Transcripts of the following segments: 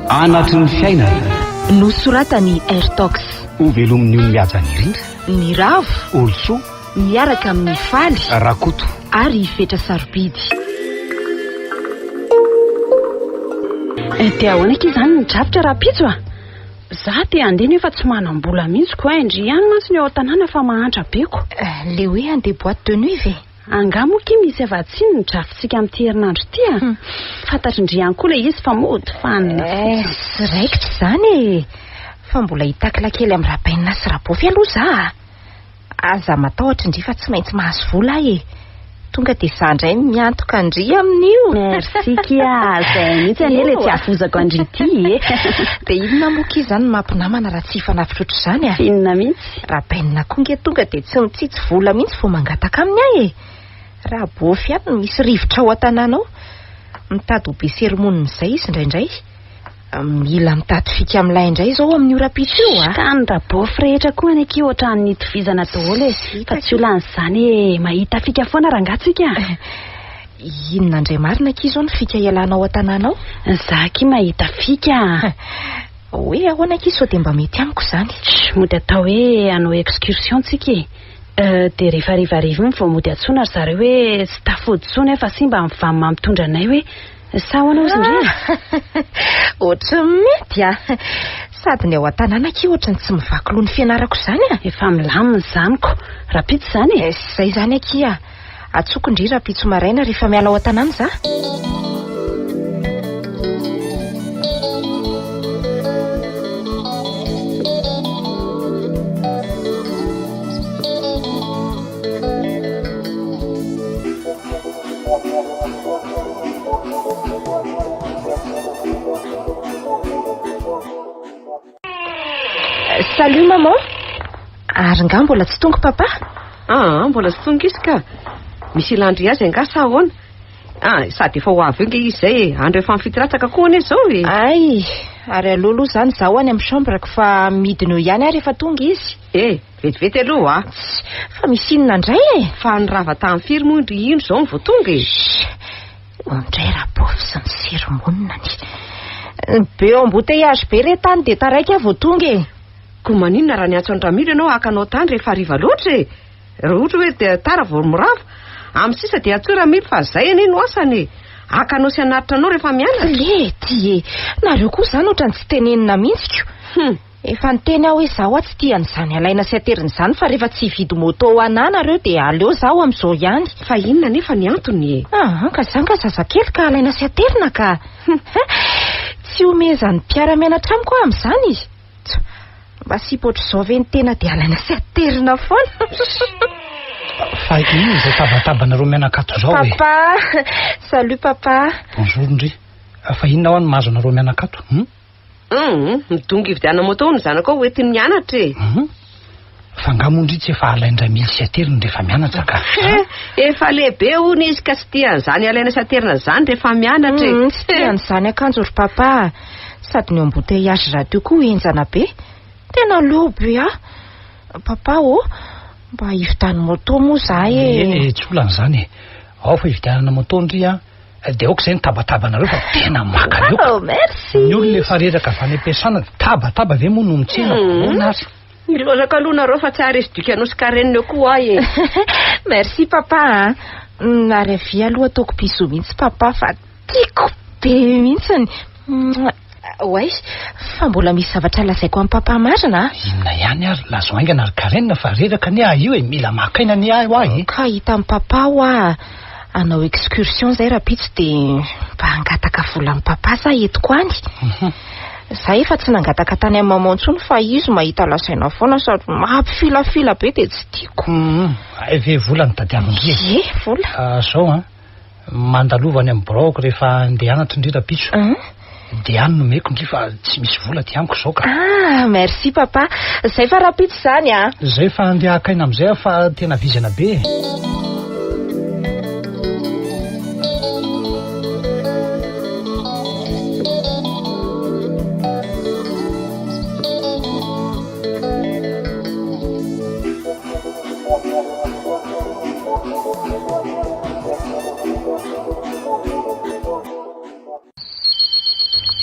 anatry ny fiainana nosoratany Airtox. ho velomin'ny ony mihaja ny rindra, ny ravo, olosoa, miaraka amin'ny faly, rakoto ary fetra sarobidy. Dia ahoana aky izany ny drafitra raha pitso a? Za te andeha nefa tsy manam-bola mihitsy ko indry ihany mantsy ny ao an-tanàna fa mahantra beko. Le hoe andeha boîte de nuit ve? Angamo ky misy avatsiny ny drafitsika amin'ny herinandro ty a. Fantatry indry ihany koa le izy fa mody fanina. Sy raikitra izany e. Fa mbola hitakila kely amin'ny rahabainina sy rabofy aloha za. Aza matahotra indry fa tsy maintsy mahazo vola e. Tonga dia za indray miantoka indry amin'io. Merci kia, zay mihitsy anie le tsy avozako andry ity e. Dia inona moa ky izany mampinamana raha tsy hifanafitra ohatr'izany a? Inona mihitsy? Rahabainina koa nge tonga dia tsy mitsitsy vola mihitsy vao mangataka amin'ny ahy e. Raha bofy any no misy rivotra ao an-tanàna ao. Mitady ho be sermonina izy indraindray. Mila mitady fika amin'ilay indray izao amin'ny ora-pitso io a. Ka ny rabofy rehetra koa any aky ohatra ny itovizana daholo e. Fa tsy olan'izany e, mahita fika foana rangatsika. Inona indray marina aky izao ny fika ialana ao an-tanàna ao? Za aky mahita fika. Hoe ahoana aky sao dia mba mety amiko izany. Mody atao hoe hanao excursion tsika e. Dia rehefa rivariva iny vao mody atsoina ry zareo hoe tsy tafody tsony fa simba mivamy mampitondra anay hoe sa hoanao izy indrindra. Ohatra mety a. Sady ny ao an-tanàna aky ohatra ny tsy mivaky loha ny fianarako izany a. Efa milamina izanyko. Rapitso izany e. Izay izany aky a. Atsoko indry rapitso maraina rehefa miala ao an-tanàna za. Salut maman. Ary nga mbola tsy tonga papa? Mbola tsy tonga izy ka. Misy landry azy anga sa ahoana? Sady efa ho avy eo nge izy zay andro efa mifitiratsaka koa ane zao e. Ay, ary alohaloha izany zaho any amin'ny chambreko fa midiny eo ihany ary efa tonga izy. Vetivety aloha fa misy inona indray e? Fa ny rava tamin'ny firy moa indry ino zao ny vao tonga e. Ondray rabofy sy ny seromonina ny. Be embouteillage be re tany dia taraiky vao tonga e. Ko maninona raha ny antso ny ramiro ianao hakanao tany rehefa hariva loatra e. Raha ohatra hoe dia tara vao mirava amin'ny sisa dia atsoe ramiro fa zay anie no asany e. Hakanao sy hanaritra anao rehefa mianatra. Le ty e. Nareo koa izany ohatra ny tsy tenenina mihitsy ko. Efa niteny aho hoe zaho tsy tia an'izany alaina sy aterina izany fa rehefa tsy hividy moto ho anà nareo dia aleo zaho amin'izao ihany. Fa inona nefa ny antony e? Ka izany ka zazakely ka alaina sy aterina ka. Tsy omezan'ny mpiara-mianatra amiko amin'izany izy. Mba sipotra izao ve ny tena dia alaina sy aterina foana. Fa ino izay tabatabanareo mianakato izao e? Papa, salut papa. Bonjour ndry. Fa inona ho any mahazo anareo mianakato? Midonga ividiana moto ny zanako ao hoentiny mianatra e. Fa ngamondry tsy efa alaindra mily sy aterina rehefa mianatra ka. Efa lehibe hono izy ka sy tian'izany alaina sy aterina izany rehefa mianatra e. Tsy tian'izany akanjo ry papa. Sady ny embouteillage radio koa enjana be. Tena leo be a. Papa mba hividiana moto moa za e. Tsy olan'izany e. Ao fa hividianana moto ndry a. Dia aoka izay ny tabatabanareo fa tena maka leo. Merci. Ny olona efa reraka avy any am-piasana tabataba ve moa no mitsena vonary. Milozaka aloha nareo fa tsy aresy dikanao sy karenina eo koa ahy e. Merci papa. Ary avy aloha ataoko bisou mihitsy papa fa tiako be mihitsy. Oay, fa mbola misy zavatra lazaiko amin'ny papa marina. Inona ihany ary lazo aingana ary karenina fa reraka ny ahy io e mila makaina ny ahy ho ahy. Ka hita amin'ny papa ho a. Anao excursion zay rapitso dia mba hangataka vola amin'ny papa za etiko any. Za efa tsy nangataka tany amin'ny maman intsony fa izy mahita lasaina foana sady mampifilafila be dia tsy tiako. Ve vola ny tadiavindry e? Vola. Zao mandalovany amin'ny brok rehefa andeha anatra indrindra rapitso. Dia any no meko ndry fa tsy misy vola ty amiko izao ka. Merci papa. Zay fa rapitso izany a. Zay fa andeha hakaina amin'izay fa tena vizana be.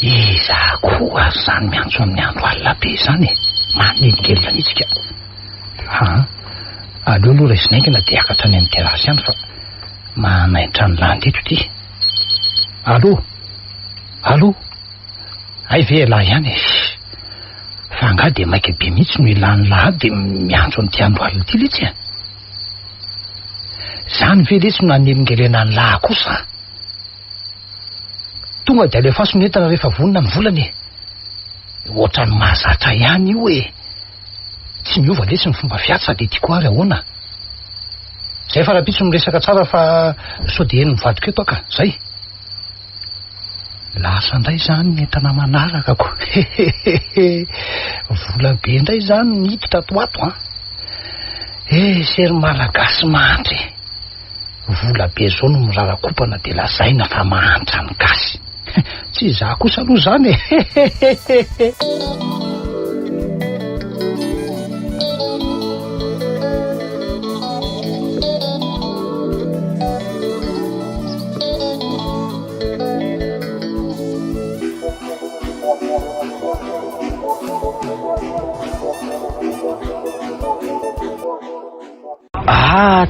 Iza koa zany miantso amin'ny andro alina be zany manenkelina mihitsika. Aleo aloha raha izinaingina dia akatra any amin'ny terasy ihany fa manaitra ny landy eto ity. Allo ay ve lahy ihany fa angah dia maika be mihitsy no ilan'ny lahy dia miantso amin'ity andro alina ity letsy zany ve letsy no nanelingelena ny lahy kosa. Tonga dia alefa asy no entana rehefa vonina ny volany ohatrany mahazatra ihany io tsy miova letsy ny fomba fiatsa dia tiako ary ahoana. Zay fa rapitsy miresaka tsara fa sao dia eny mivadika eto aka zay. Lasa indray zany ny entana manaraka ko. Vola be indray zany niditra toato sery malagasy mahantra. Vola be zao no mirarakopana dia lazaina fa mahantra ny gasy. Tsy za kosa aloha zany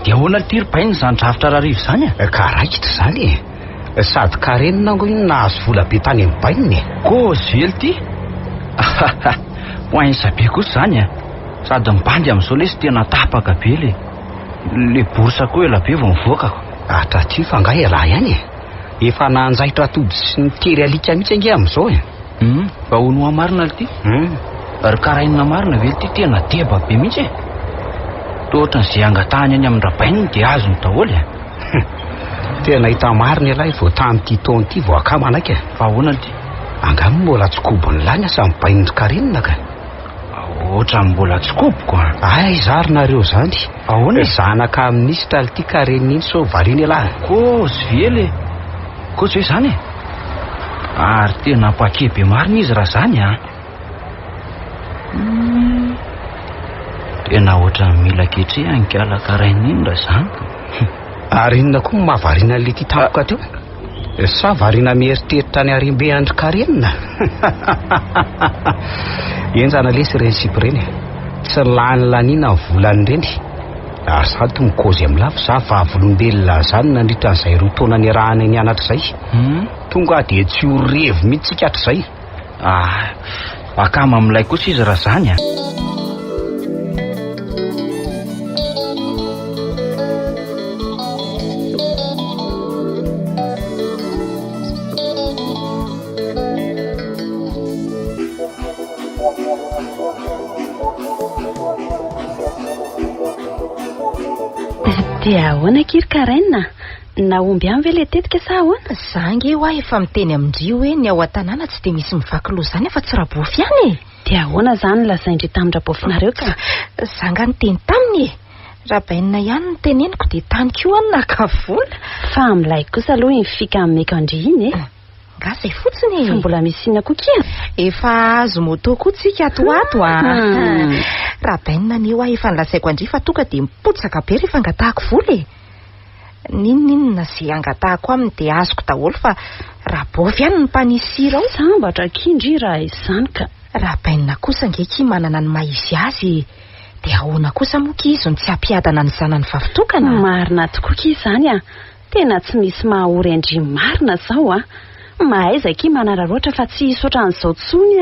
dia ahoana tirypainy zany drafitra rarivo zany ka raikitra zany sady karenina ngo iny nahazo vola be tany amin'ny baininy ko zely ty poinsa be kosa zany sady mibandy amin'izao lesy tena tapaka be le borsa koa ela be vao mivoakako atraty fa ngah ela ihany efa nanjaitra atody sy nitery alika mihitsy ange amin'izao fa hono marina ty ary karainina marina ve ty tena deba be mihitsy ohatran'izay angatahany any amin'ny rabaininy dia azo ny daholo tena hita marina ilay vao tamin'ity taona ity vao akamanaka fa ahoana ty angamy mbola tsikobony lany asa mibaininy karenina ka ohatrany mbola tsikoboko ay zarynareo zany ahoana zanaka amin'nisitra ity karenina iny so variana lahy kosy vely kotsy hoe zany ary tena pakebe marina izy raha zany tena ohatrany mila ketre ankala karaina iny raha zany ary inona koa mahavariana le ty tampoka teo sa variana mieritreritra ny arimbe andry karenina enjana lesy reny sipireny tsy lany lanina ny volany reny ary sady to mikozy amin'ny lafo za vavolombelona zany nandritra n'izay roa taona ny rahana ny anatra zay tonga dia tsy ho revo mihitsika hatr'izay akama amin'ilay kosa izy raha zany dia ahoana kiry karaina na omby any ve le tetika sa ahoana zange ho efa miteny amindrio hoe ny ao an-tanàna tsy dia misy mivaky loha zany efa tsy rabofy ihany dia ahoana zany lazaindry tamin'ny rabofinareo ka zanga ny teny taminy rabainina ihany ny teneniko dia tany koa any nakavola fa amin'ilay kosa aloha infika amin'ny mekandry iny nga zay fotsiny fa mbola misy ina koa kia efa azo moto koa tsika atoato rabainina ny eo efa nilasaiko andry fa tonga dia mipotsaka be rehefa angatahako vola ninonina zay angatahako aminy dia azoko daholo fa rabofy ihany ny mpanisira ao sambatra kindry raha izany ka rabainina kosa ngeky manana ny maizy azy dia ahoana kosa moka izy ny tsy ampiadana ny zanany vavitokana marina tokoa ki izany tena tsy misy mahahory andry marina zao mahaizaky manararoatra fa tsy isotra n'izao tsony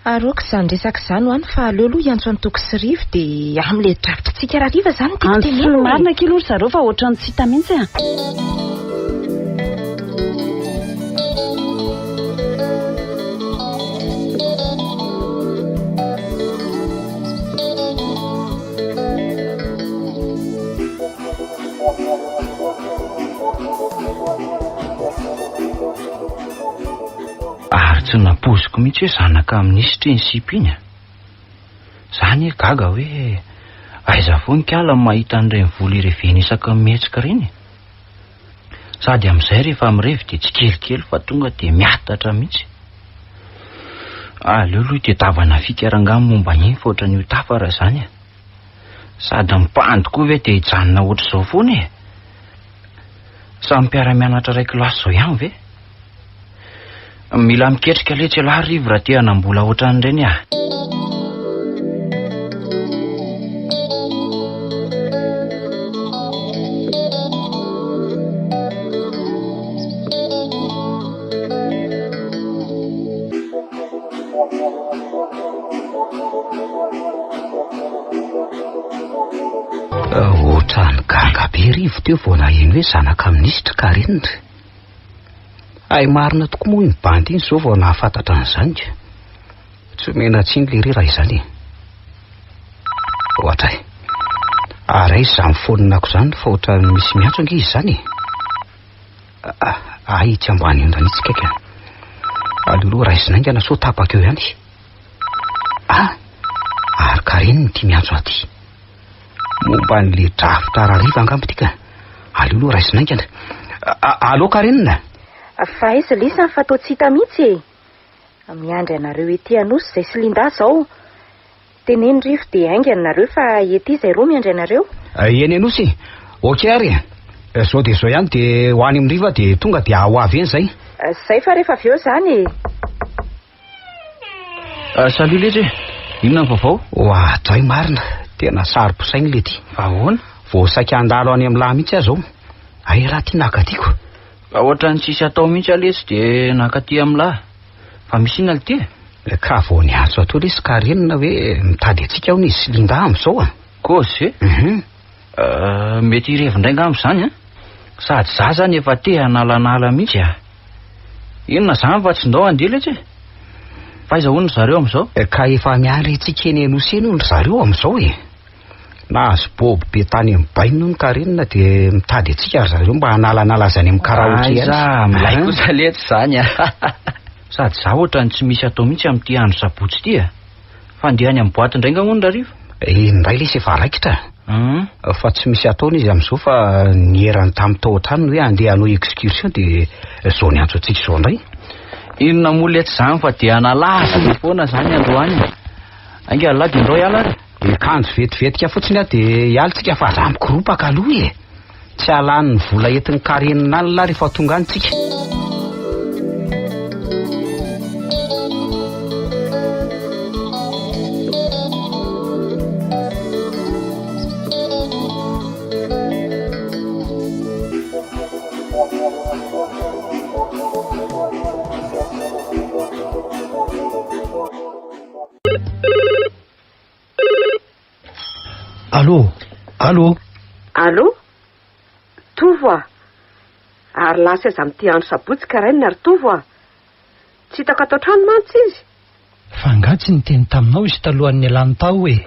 aroako izany resaka izany hoany fa aleo aloha iantso any toko sy rivo dia amin'le drafitra tsika rariva zany tiateneno marina kilory zareo fa ohatrany tsy hita mihitsy ary tsy napoziko mihitsy hoe zanaka amin'ny isitra ny sipa iny zany gaga hoe aiza foa nikala mahita an'ireny vola irevena isaka mihetsika reny sady amin'izay rehefa mirevy dia tsy kelikely fa tonga dia miatatra mihitsy aleo aloha dia davana fikarangamy momba an'iny fa ohatran'ny ho tafara zany sady mipandy koa ve dia hijanona ohatr'izao foana e. Samy mpiara-mianatra ray kilasy zao ihany ve? Mila miketrika letsy lahy rivo raha tia hanambola ohatran'ireny aho. Ohatrany ganga be rivo teo vao naheno hoe zanaka minisitra Karenina. Ay marina tokoa moa iny bandy iny zao vao nahafantatra an'izany. Tsy mena tsiny le rera izany. Ohatra ary izy mifononako izany fa ohatrany misy miantso ange izy izany. Tsy ambany io ndanitsika ka. Aleoloha raha izy naingana so tapaka eo ihany. Ary Karenina tia miantso aty. Momba n'le drafitra rariva angamba tika. Aleoloha raha izy naingana. Allô Karenina? Fa izy lisa fa tao tsy hita mihitsy e. Miandry anareo ety Anosy izay sy Linda zao. Teneny rivo dia hainga anareo fa ety izay roa miandry anareo. Eny Anosy. Okey ary. Zao dia zao ihany dia ho any amin'ny riva dia tonga dia ho avy eny zay. Zay fa rehefa avy eo zany. Salut letsy. Inona ny vaovao? Dray marina. Tena sarom-posainy lety. Ahoana? Vao saika andalo any amin'ny lahy mihitsy aho zao. Ay raha tia nakatiako. Ohatrany tsisy atao mihitsy aletsy dia nakaty amin'ny lahy. Fa misy inona ty? Ka vao niantso atao lesy Karenina hoe mitady antsika ao izy Linda amin'izao a. Kosy mety irevindray angamba izany a. Sady za zany efa te hanalanala mihitsy a. Inona zany fa tsy ndao andeha letsy? Fa aizahoana zareo amin'izao? Ka efa miandry antsika eny Anosy eny hono zareo amin'izao e. Nahazo bobo be tany amin'ny baina ny Karenina dia mitady antsika ary zareo mba hanalanala zany amin'ny karaoke ihany. Za milay kosa letsy zany a. Sady za ohatrany tsy misy atao mihitsy amin'ity andro sabotsy ity a. Fa andeha any amin'ny boaty indray ngahony rariva. Indray lesy efa raikitra. Fa tsy misy ataony izy amin'izao fa nierany tamin'ny tao an-tranony hoe andeha hanao excursion dia zao niantso antsika izao indray. Inona moa letsy zany fa dia hanalaza ny foana zany androany. Ainga lahy dia indao hiala ary. Kanjo vetivetika fotsiny aho dia hialitsika fa raha mikiropaka aloha e. Tsy halany ny vola entin'ny Karenina any lahy rehefa tonga antsika. Allô? Tovo a. Ary lasa izy amin'ity andro sabotsy Karenina ary tovo a. Tsy hitako atao trano mantsy izy. Fa nga tsy niteny taminao izy talohan'ny alany tao e.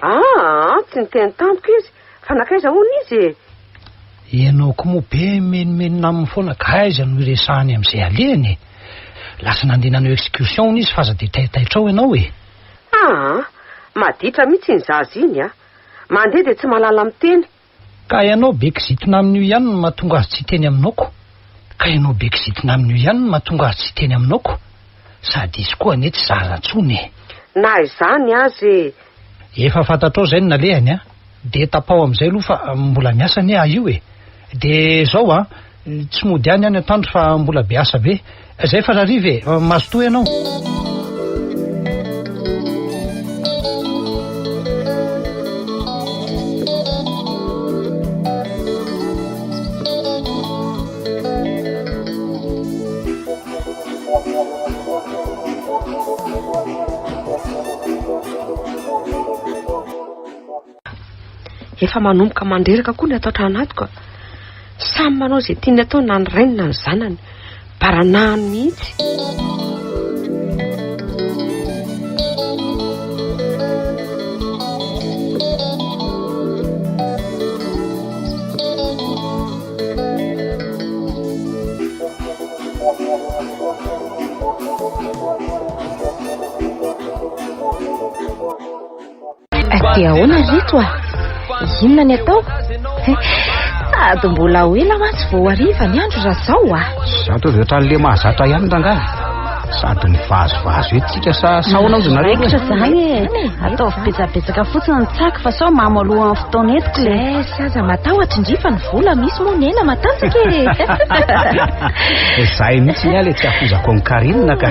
Tsy niteny tamiko izy. Fa nakaiza hono izy e. Ianao koa moa be menomenona amin'ny foana ka aiza no iresahany amin'izay alehany. Lasa nandeha nanao excursion hono izy fa aza dia taitaitra ao ianao e. Maditra mihitsy ny zaza iny a. Mandeha dia tsy malala miteny. Ka ianao be kizitina amin'io ihany no mahatonga azy tsy teny aminaoko. Ka ianao be kizitina amin'io ihany no mahatonga azy tsy teny aminaoko. Sady izy koa nety zaza tsony e. Na izany azy. Efa fantatrao izay no nalehany a. Dia tapao amin'izay aloha fa mbola miasa ne io e. Dia zao a, tsy mody ihany an-tandro fa mbola be asa be. Izay fa rariva e, mazotoa ianao. Efa manomboka mandreraka koa ny atao tranatoko. Samy manao izay tiany atao na ny rainy na ny zanany. Baranahany mihitsy. Dia ahoana rito a? Inona ny atao? Sady mbola ho ela mantsy vao hariva ny andro raha zao a. Zato dia ohatran'le mahazatra ihany rangana. sady mivazovazo etsika saona zareo raikitra zany atao betsabetsaka fotsiny ny tsaka fa sao mamaloha amin'ny fotoana etiko le saza matahotra indrifa ny vola misy moa nena matanjika zahay mihitsy ny ale tsy afozako amin'ny karenina ka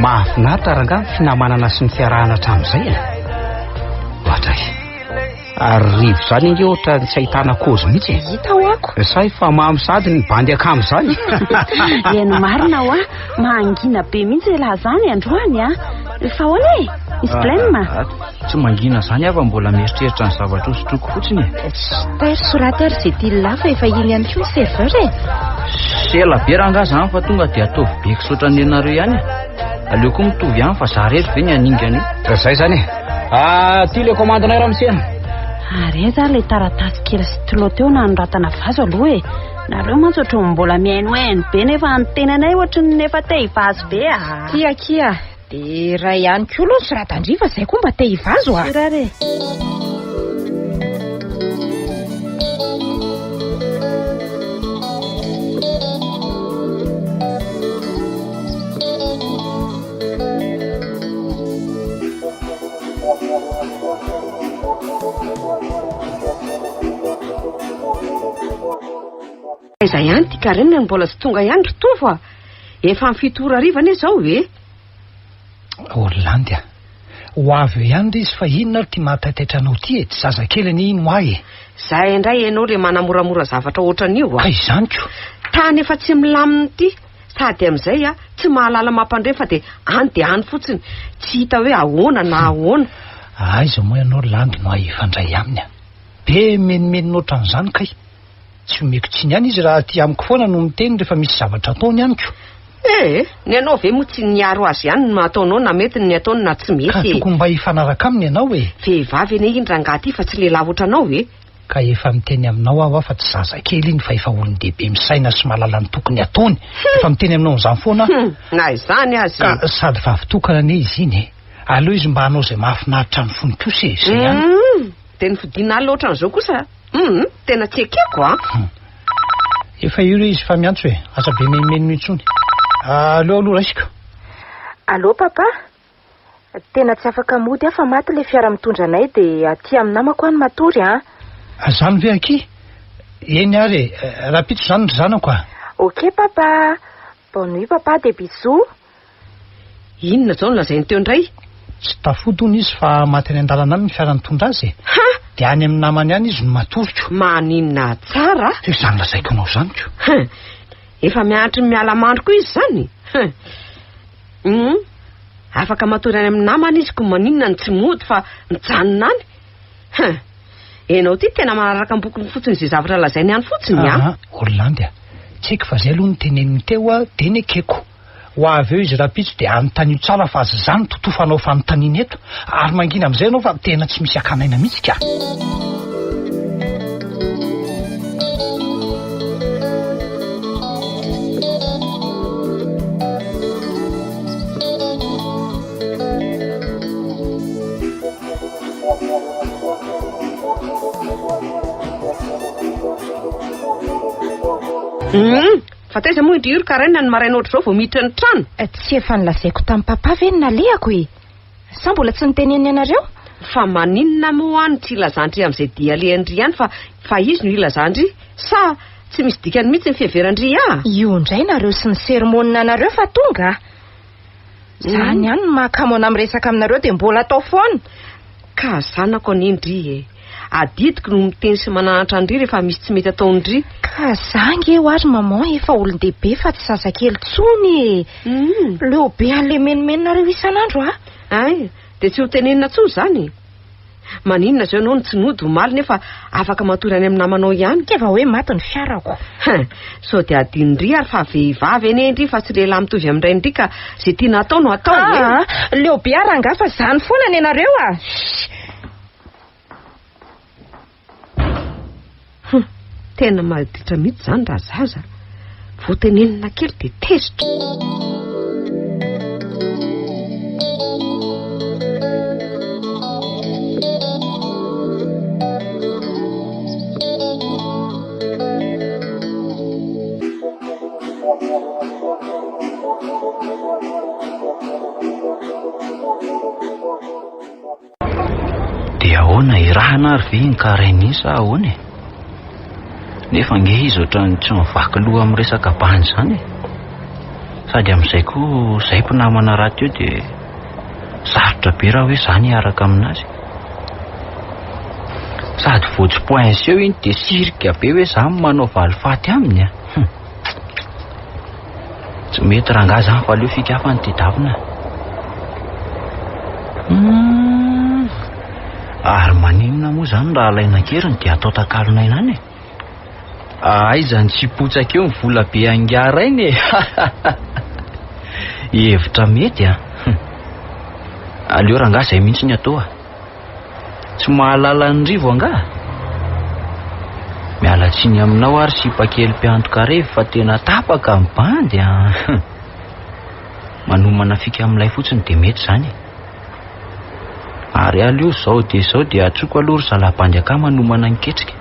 mahafinaritra ranga ny finamanana sy ny fiarahana hatramin'izay ohatra ary rivo zany inge ohatra tsy ahitana kozy mihitsy hita ho ako say fa mamy sady ny bandy akamo zany eny marina ho mangina be mihitsy laha zany androany fa hoana misy problème tsy mangina zany afa mbola mieritreritra ny zavatra hosotroko fotsiny ter sorater c'est il là fa efa iny ihany koa serveur sela be ranga zany fa tonga dia ataovy be kisotra ny anareo ihany aleoko mitovy ihany fa za rery ve ny aningany zay zany ty le commandinay raha misena ary za le taratasy kely sy stylo teo nanoratana vazo aloha nareo mantsy ohatry mbola mihainohaino be nefa antenanay ohatry ny nefa te hivazo be kia de raha ihany koa loha sy raha tandrifa zay koa mba te hivazo rare izay ihany ty karenina ny mbola tsy tonga ihany ritofo efa ny fitora rivana izao Orlandy ho avy eo ihany izy fa inona ry ty mahataitaitra anao ty tsy zazakely any ino ahy zahay indray ianao le manamoramora zavatra ohatran'io ka izany ko tany efa tsy milaminy ty sady amin'izay tsy mahalala mampandrefa de any fotsiny tsy hita hoe ahoana na ahoana aiza moa ianao Orlandy no ahifandray aminy be menimenina ohatran'izany kay tsy omeko tsiny ihany izy raha ty amiko foana no miteny rehefa misy zavatra ataony ihany ko ny anao ve moa tsy niaro azy ihany no ataonao na mety ny ataony na tsy mety ka tokony mba hifanaraka aminy ianao vehivavy eny iny rangaha ty fa tsy lehilahy ohatranao ka efa miteny aminao aho fa tsy zazakely iny fa efa olon-dehibe misaina sy mahalala ny tokony ataony efa miteny aminao n'izany foana na izany azy ka sady vavitokana ane izy iny aleo izy mba hanao izay mahafinaritra ny fony kosa izay ihany de ny fidina aly ohatran'izao kosa tena tsy ekeko efa ireo izy fa miantso asa be menimeny mihitsony allo raisiko allo papa tena tsy afaka mody fa maty le fiara mitondra anay de aty aminamako any matory zany ve aky eny ary raha pitso zany ry zanako ok papa bonne nuit papa de bisous inona zao no lazainy teo indray tsy tafody hono izy fa maty any an-dalana any ny fiara mitondra azy de any amin'ny namany ihany izy no matoriko maninona tsara zany lazaiko anao zany ko efa miantry ny mialamandro koa izy zany afaka matory any amin'ny namany izy ko maninona ny tsy mody fa mijanona any enao ty tena manaraka mbokony fotsiny izay zavatra lazainy ihany fotsiny Orlandy tsy haiko fa zay aloha ny teneniny teo de ny ekeko ho avy eo izy raha pitso de anontany tsara fa azy zany totofanao fanontaniana eto ary mangina amin'izay anao fa tena tsy misy akanaina mihitsy ka fa taiza moa indry iro karaina ny maraina ohatr'izao vao miditra ny trano tsy efa nilazaiko tamin'ny papa ve ny nalehako sa mbola tsy niteneny ianareo fa maninona moa any tsy ilazandry amin'izay dia lehandry ihany fa izy no ilazandry sa tsy misy dikany mihitsy ny fiheverandry io indray nareo sy ny sermonina anareo fa tonga zany ihany no mahakamona amin'ny resaka aminareo de mbola atao foana ka zanako anindry adidiko no miteny sy mananatra andry rehefa misy tsy mety ataondry ka zange eo ary maman efa olon-dehibe fa tsy zazakely tsony leo be an'le menimeninareo isan'andro ay de tsy ho tenenina tso zany maninona zao ianao ny tsy nody omaly nefa afaka matory any amin'ny namanao ihany keva hoe maty ny fiarako so de adinindry ary fa vehivavy eny endry fa tsy lehilahy mitovy amin'ray ndry ka zay tiana atao no atao leo be aranga fa zany foana ny anareo tena mahaditra mihitsy zany raha zaza vao tenenina kely de tezitra dia ahoana irahana ary ve ny karainy sa ahoana e? Nefa nge izy ohatrany tsy mivaky loha amin'ny resaka bany zany e. Sady amin'izay koa izay mpinamana raha teo dia sarotra be raha hoe zany hiaraka aminazy. Sady voatsy-point eo iny dia sirika be hoe zany manao valifaty aminy a. Tsy mety rangahy zany fa aleo fikafa ny tedavina. Ary maninona moa zany raha alaina keriny dia atao takalona inany e. Izany tsy potsaka eo ny vola be angara iny e. Hevitra mety a. Aleo rangahy izay mihitsy ny atao a. Tsy mahalala ny rivo angaha. Miala tsiny aminao ary sipakely mpiantoka revy fa tena tapaka ny bandy a. Manomana fika amin'ilay fotsiny dia mety zany. Ary aleo zao dia atsoko aloha ry zalabandy aka manomana ny ketrika.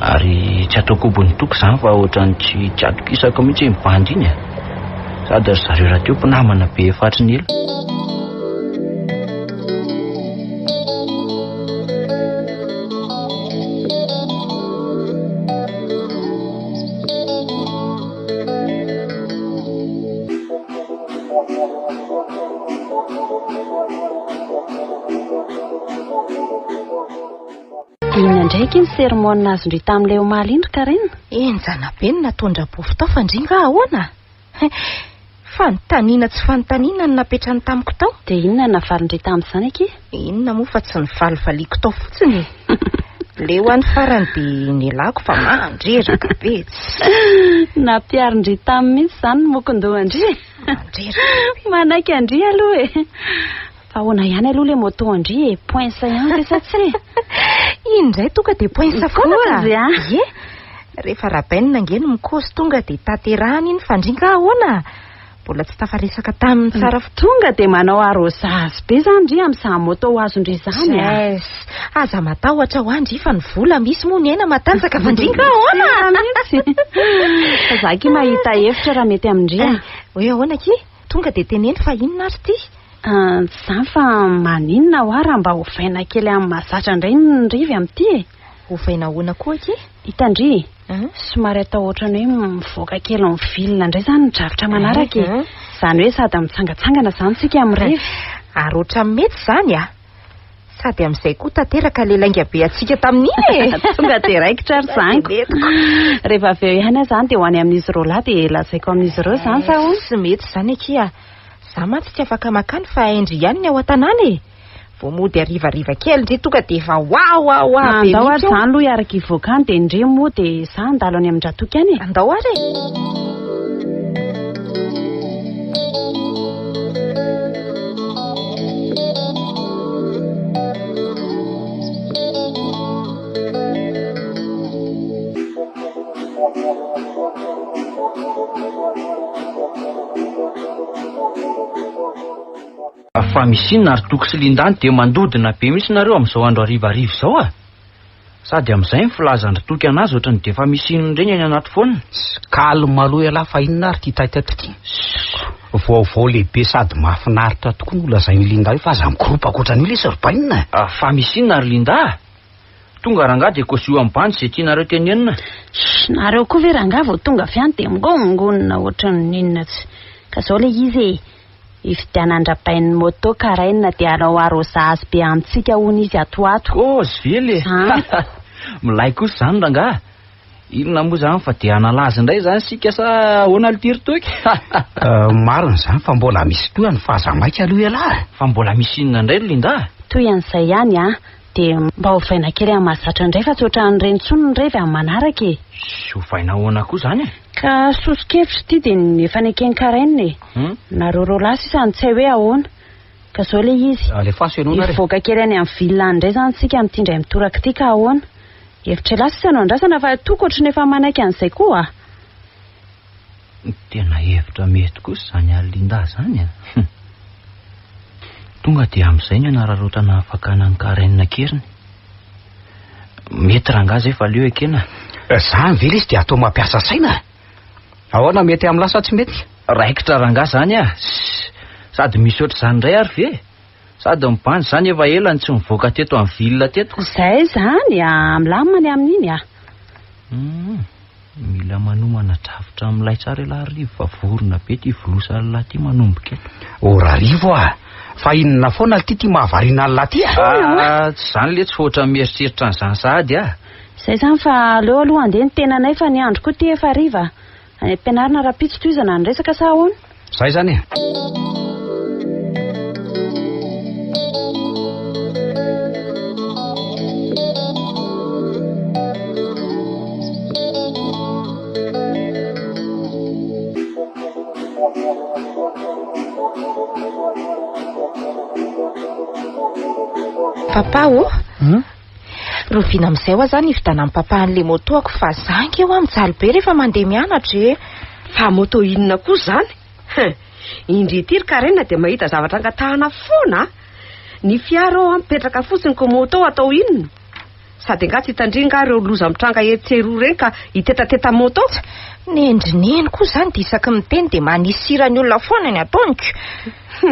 Ary tsy atao kobo ny toko zany fa ohatrany tsy atokisako mihitsy ny bandy iny a. Sady ry zareo raha teo mpinamana be efatry ny elo. Inona ndraiky ny sermona azondry tamin'ilay omaly indry Karena? Enjana be ny natondra bofo tao fa ndringa ahoana? Fanontaniana tsy fanontaniana ny napetrany tamiko tao. Dia inona navalindry tamin'izany aky? Inona moa fa tsy nivalivaliako tao fotsiny. Le ho an'ny farany dia nilako fa mandreraka be. Nampiarindry tamin'ny mihitsy izany ny mokondohandry. Manaiky andry aloha e. Fa ahoana ihany aloha le moto andry e, poinsa ihany ve sa tsy? Indray tonga dia poinsa foana. Ye? Rehefa rabainina ngeny mikozy tonga dia taterahany iny fa ndringa ahoana? Mbola tsy tafaresaka tamin'ny tsara tonga dia manao arosasy be zany ndry amin'izany moto azondry izany. Aza matahotra ho andry fa ny vola misy moa ny aina matanjaka fa ndringa ahoana? Fa zaky mahita hevitra raha mety amindry. Hoe ahoana ki? Tonga dia teneny fa inona ary ty? Zany fa maninona ho raha mba hovaina kely amin'ny mahazatra indray ny rivy amin'ity e. Hovaina ahoana koa ki? Hitandry, somary atao ohatrany hoe mivoaka kely ny vilona indray zany ny dravitra manaraka e. Zany hoe sady mitsangatsangana zany tsika amin'ny rivy. Ary ohatrany mety zany a. Sady amin'izay koa tanteraka lelangy be atsika tamin'iny e. Tonga dia raikitra ry zaniko. Rehefa avy eo ihany zany dia ho any amin'izy roa lahy dia lazaiko amin'izy ireo zany sa ho? Tsy mety zany aky a. Za mantsy tsy afaka makany fa endry ihany ny ao an-tanàna e. Vao mody arivariva kely ndry tonga dia efa wa be mihitsy. Andao ary zany aloha iaraka ivoaka any dia indray moa dia za andalo any amin-dratoky any e. Andao ary Fa misinina ary toko sy lindany dia mandodina be mihitsy nareo amin'izao andro arivariva izao a. Sady amin'izay ny filazandry toky anazy ohatrany dia efa misinina ireny any anaty foana. Kalma aloha aloha fa inona ary ty taitaty ty. Vaovao lehibe sady mahafinaritra tokoa no lazainy Linda hoe fa aza mikoropa ohatran'io le sorbainina. Fa misinina ary Linda. Tonga rangahy dia kosio amin'ny bandy izay tianareo tenenina. Nareo koa ve rangahy vao tonga avy any dia mingongonina ohatran'ny inona tsy. Ka izao le izy e. Ifidianandrapain'ny moto karaina dia anao arosasy be amintsika hono izy atoato. Zvely e. Milay kosa zany rangahy. Inona moa zany fa dia analazy indray zany sika sa ahoana litiry toky. Marina zany fa mbola misy toa ny fahazamaika aloha ialahy. Fa mbola misy inona indray Linda? Toy an'izay ihany a. Dia mba hovaina kely amin'ny mahazatra indray fa tsy ohatran'ny renitsony ny revy amin'ny manaraka e. Hovaina ahoana koa zany e? Ka sosikevitra ity dia efa nekeny karaina e. Nareo lahy sisa tsy hay hoe ahoana. Ka izao le izy. Ivoaka kely any amin'ny vilona indray zany sika mitindray mitoraka ity ka ahoana. Hevitra lahy sisa no andrasana fa toko ohatrany efa manaiky an'izay koa. Tena hevitra mety kosa zany ary Linda zany a. Tonga dia amin'izay ny anararotana fakana ny karaina keriny. Mety rangahy zay fa leo ekena. Zany vely izy dia atao mampiasa saina. Ahoana mety amin'ny lasa tsy mety? Raikitra rangahy zany a. Sady misy ohatr'izany indray ary ve? Sady mibanjy zany efa elany tsy mivoaka teto amin'ny vilona teto. Zay zany milamany amin'iny Mila manomana drafitra amin'ilay tsara ilay rivo fa vorona be ty volosa lahy ty manomboka eto. Ora rivo fa inona foana ty mahavariana lahy ty Tsy zany le tsy foatra mieritreritra n'izany sahady Zay zany fa aleo aloha andeha ny tenanay fa ny andro koa ty efa riva. Any am-pianarana Rapitso toizana ny resaka sa ahoana? Zay zany Papa rovina amin'izay ho zany ivitana amin'ny papa an'le motoako fa zangy eo mijaly be rehefa mandeha mianatra Fa moto inona koa zany? Indry ity ry Karena dia mahita zavatra angatahana foana. Ny fiara mipetraka fotsiny ko moto atao inona? Sady nga tsy hitandringa ireo loza mitranga etseroa reny ka hitetateta moto. Nendrineny koa zany dia isaky miteny dia manisy sira ny olona foana ny ataoniko.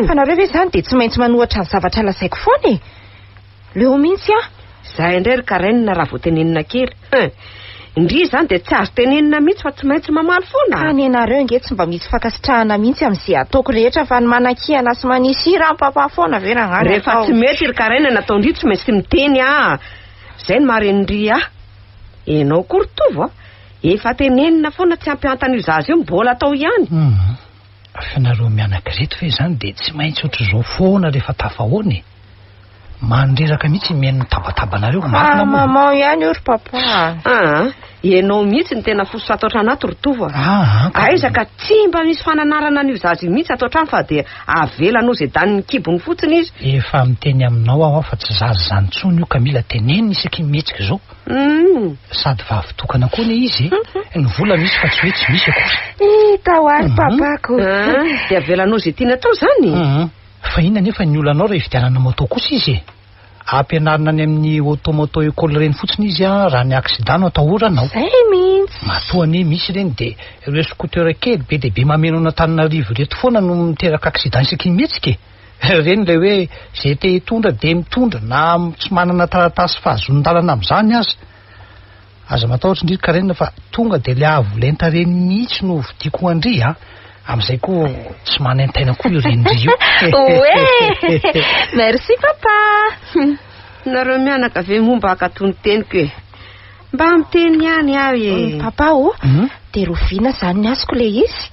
Fa nareo ve zany dia tsy maintsy manohatra ny zavatra lazaiko foana Leo mihitsy Zay indray ry Karena raha voatenenina kely. Indry zany dia tsy azo tenenina mihitsy fa tsy maintsy mamaly foana. Any anareo nge tsy mba misy fankasitrahana mihitsy amin'izay ataoko rehetra fa ny manan-kiana sy manisy sira papa foana vera ngany. Rehefa tsy mety ry Karena natao indry tsy maintsy miteny Zay ny marendry Enao Kortovo efa tenenina foana tsy ampiantana io zaza io mbola atao ihany. Fa nareo mianak'ireto ve zany dia tsy maintsy ohatr'izao foana rehefa tafahoany. Mandreraka mihitsy mihaino tabatabana reo marina moa. Maman ihany io ry papa. Enao mihitsy ny tena foso atao trano ato Rotovo. Aizaka tsy mba misy fananarana an'io zaza io mihitsy atao trano fa dia avelanao izay daniny kibony fotsiny izy. Efa miteny aminao aho fa tsy zaza zany tsony io ka mila tenenina isaky mihetsika izao. Sady vavitokana koa ne izy. Ny vola misy fa tsy hoe tsy misy akory. Tao ary papako. Dia avelanao izay tiana atao zany. Fa inona nefa ny olanao rehefa vidianana moto kosa izy ampianarina ny amin'ny automoto école reny fotsiny izy raha ny accident atahoranao. Zay mihitsy. Matoa ne misy reny dia ireo scooter kely be dia be mameno Antananarivo reto foana no miteraka accident isaky mihetsika. Reny ilay hoe zay te hitondra dia mitondra na tsy manana taratasy fahazon-dalana amin'izany aza matahotra indrindra Karena fa tonga dia ilay avolenta reny mihitsy no vidiako andry amin'izay koa tsy manentaina koa io rendry io. Merci papa. Nareo mianaka ve momba akatony teniko mba miteny ihany aho papa dia rovina zany ny azoko le izy.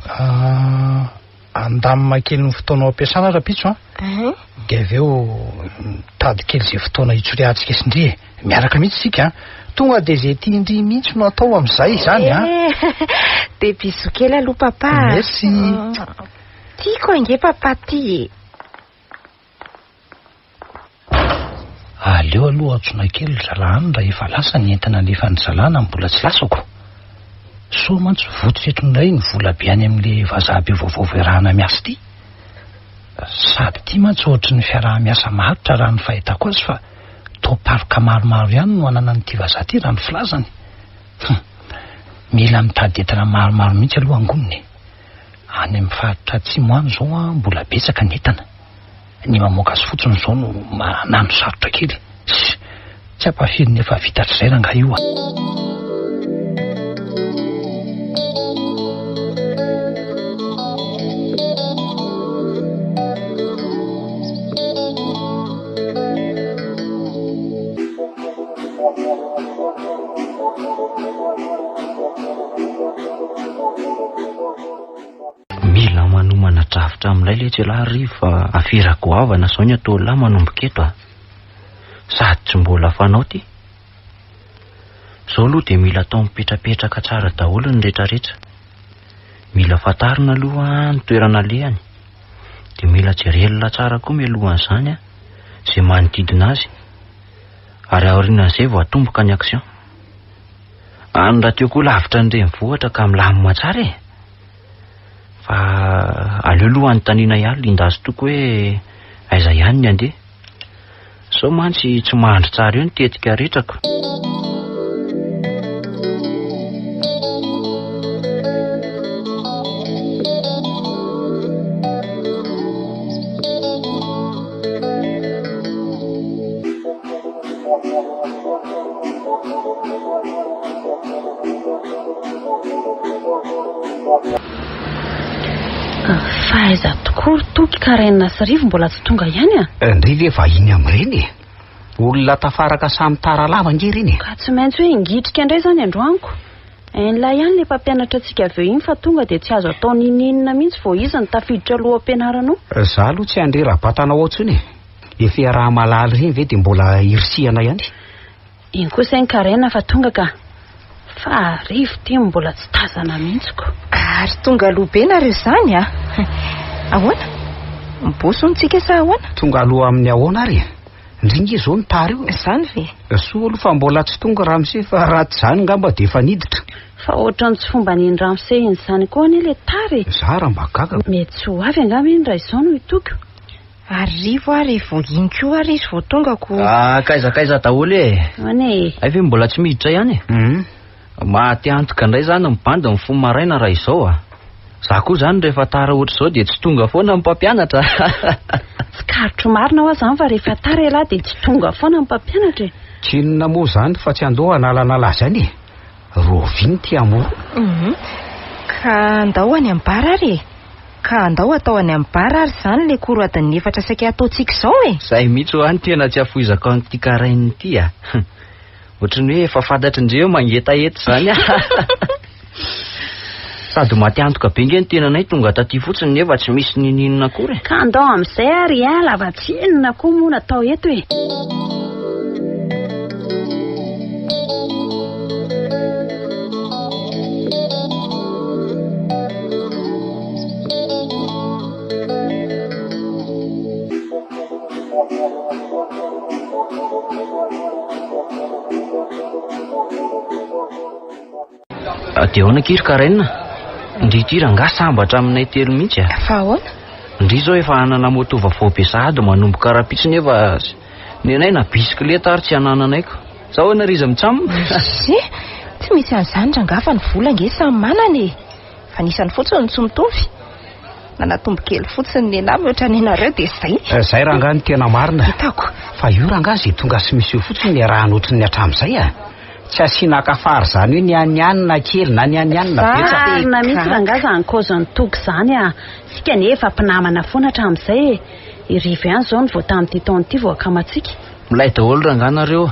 Andamina kely ny fotoanao ampiasana Rapitso dia avy eo tady kely izay fotoana hitsoriahantsika sindry miaraka mihitsy isika tonga dia izay tia indry mihitsy no atao amin'izay zany dia biso kely aloha papa. Merci. Tiako ange papa ty. Aleo aloha atsona kely zalahany raha efa lasa ny entana nefa ny zalahana mbola tsy lasako. So mantsy vototra etronay ny vola be any amin'le vazabe vaovao verahana miasa ty. Sady ty mantsy ohatry ny fiaraha-miasa maharitra raha ny fahitako azy fa toparoka maromaro ihany no anana n'ity vazaha ty raha ny filazany. Mila mitady entana maromaro mihitsy aloha angoniny. Any amin'ny faritra atsimo any zao mbola betsaka ny entana. Ny mamoaka azy fotsiny zao no manano sarotra kely. Tsy ampafiry nefa vitatra izay raha io Mila manomana drafitra amin'ilay le tsy laharivo fa aferako avana zao ny atao lahy manomboka eto sady tsy mbola fanao ty. Zao aloha dia mila atao mipetrapetraka tsara daholo ny rehetrarehetra. Mila fantarina aloha ny toerana alehany dia mila jerelina tsara koa mialohan'izany izay manodidina azy ary aorianan'izay vao atomboka ny action. Any raha teo koa lavitra ny renivohitra ka milamina tsara fa aleo aloha anontaniana ihany linda azy toko hoe aiza ihany ny andeha. Sao mantsy tsy mahandro tsara eo ny tetika rehetrako. Fahaiza tokoa toky Karaina sy Rivo mbola tsy tonga ihany Indray ve vahiny amin'ireny olona tafaraka samy tara lava nge ireny ka tsy maintsy hoe ingitrika indray zany androaniko. En'ilay ihany le mpampianatra antsika avy eo iny fa tonga dia tsy azo atao nininina mihitsy vao izy ny tafiditra loham-pianarana. Za aloha tsy andre raha-batanao ohatsiny efa raha malaly ireny ve dia mbola irisihana ihany. Iny kosa iny Karaina fa tonga ka fa Rivo ty mbola tsy tazana mihitsiko. Ary tonga aloha be nareo izany ahoana mibosontsika sa ahoana? Tonga aloha amin'ny ahoana ary indringa izao ny tara io izany ve soa aloha fa mbola tsy tonga Ramose fa raha tsy izany ngamba dia efa niditra fa ohatrany tsy fomba niny Ramose iny izany koa anie le tara za raha mba gaga mety tsy ho avy angamba iny raha izao no hitokio. Ary Rivo ary vao iny koa ary izy vao tongako. Kaiza daholo ane ay ve mbola tsy miditra ihany maty antoka indray zany mibandy ny fo maraina raha izao za koa zany rehefa tara ohatra izao dia tsy tonga foana ny mpampianatra. Tsy karotro marina ho zany fa rehefa tara elahy dia tsy tonga foana ny mpampianatra. Tsinona moa zany fa tsy andao analanala zany roviny ty amo ka andao any amin'ny bara ary ka andao atao any amin'ny bara ary zany le koroadany efatra saika ataontsika izao zay mihitsy ho any tena tsy afoizako an'ity Karaina ity ohatrany hoe efa fantatry indreo mangetaheta zany sady maty antoka be nge ny tenanay tonga taty fotsiny nefa tsy misy nininina akory ka andao amin'izay ary lava tsy inona koa moa natao eto dia ahoana kiry Karaina ndrity rangahy sambatra aminay telo mihitsy fa ahoana ndry zao efa anana moto vaovao be sahady manomboka rapitsy nefa ny anay na bisikileta ary tsy anananaiko za hoana ry izy mitsamo tsy misy an'izany rangafa ny vola nge samy manany fa nisany fotsiny tsy mitovy nanatombo kely fotsiny ny anahy ohatra ny anareo dia zay rangahy ny tena marina hitako fa io rangahy zay tonga sy misy eo fotsiny ny raha notriny ny hatramin'izay tsy asiana kafary zany hoe nianianina kely na nianianina betsarina mihitsy rangahy zany kaozany toky zany sika nefa mpinamana foana hatramin'izay Rivo ihany zao ny vao tamin'ity taon'ity vao akamatsika milay daholo rangahy nareo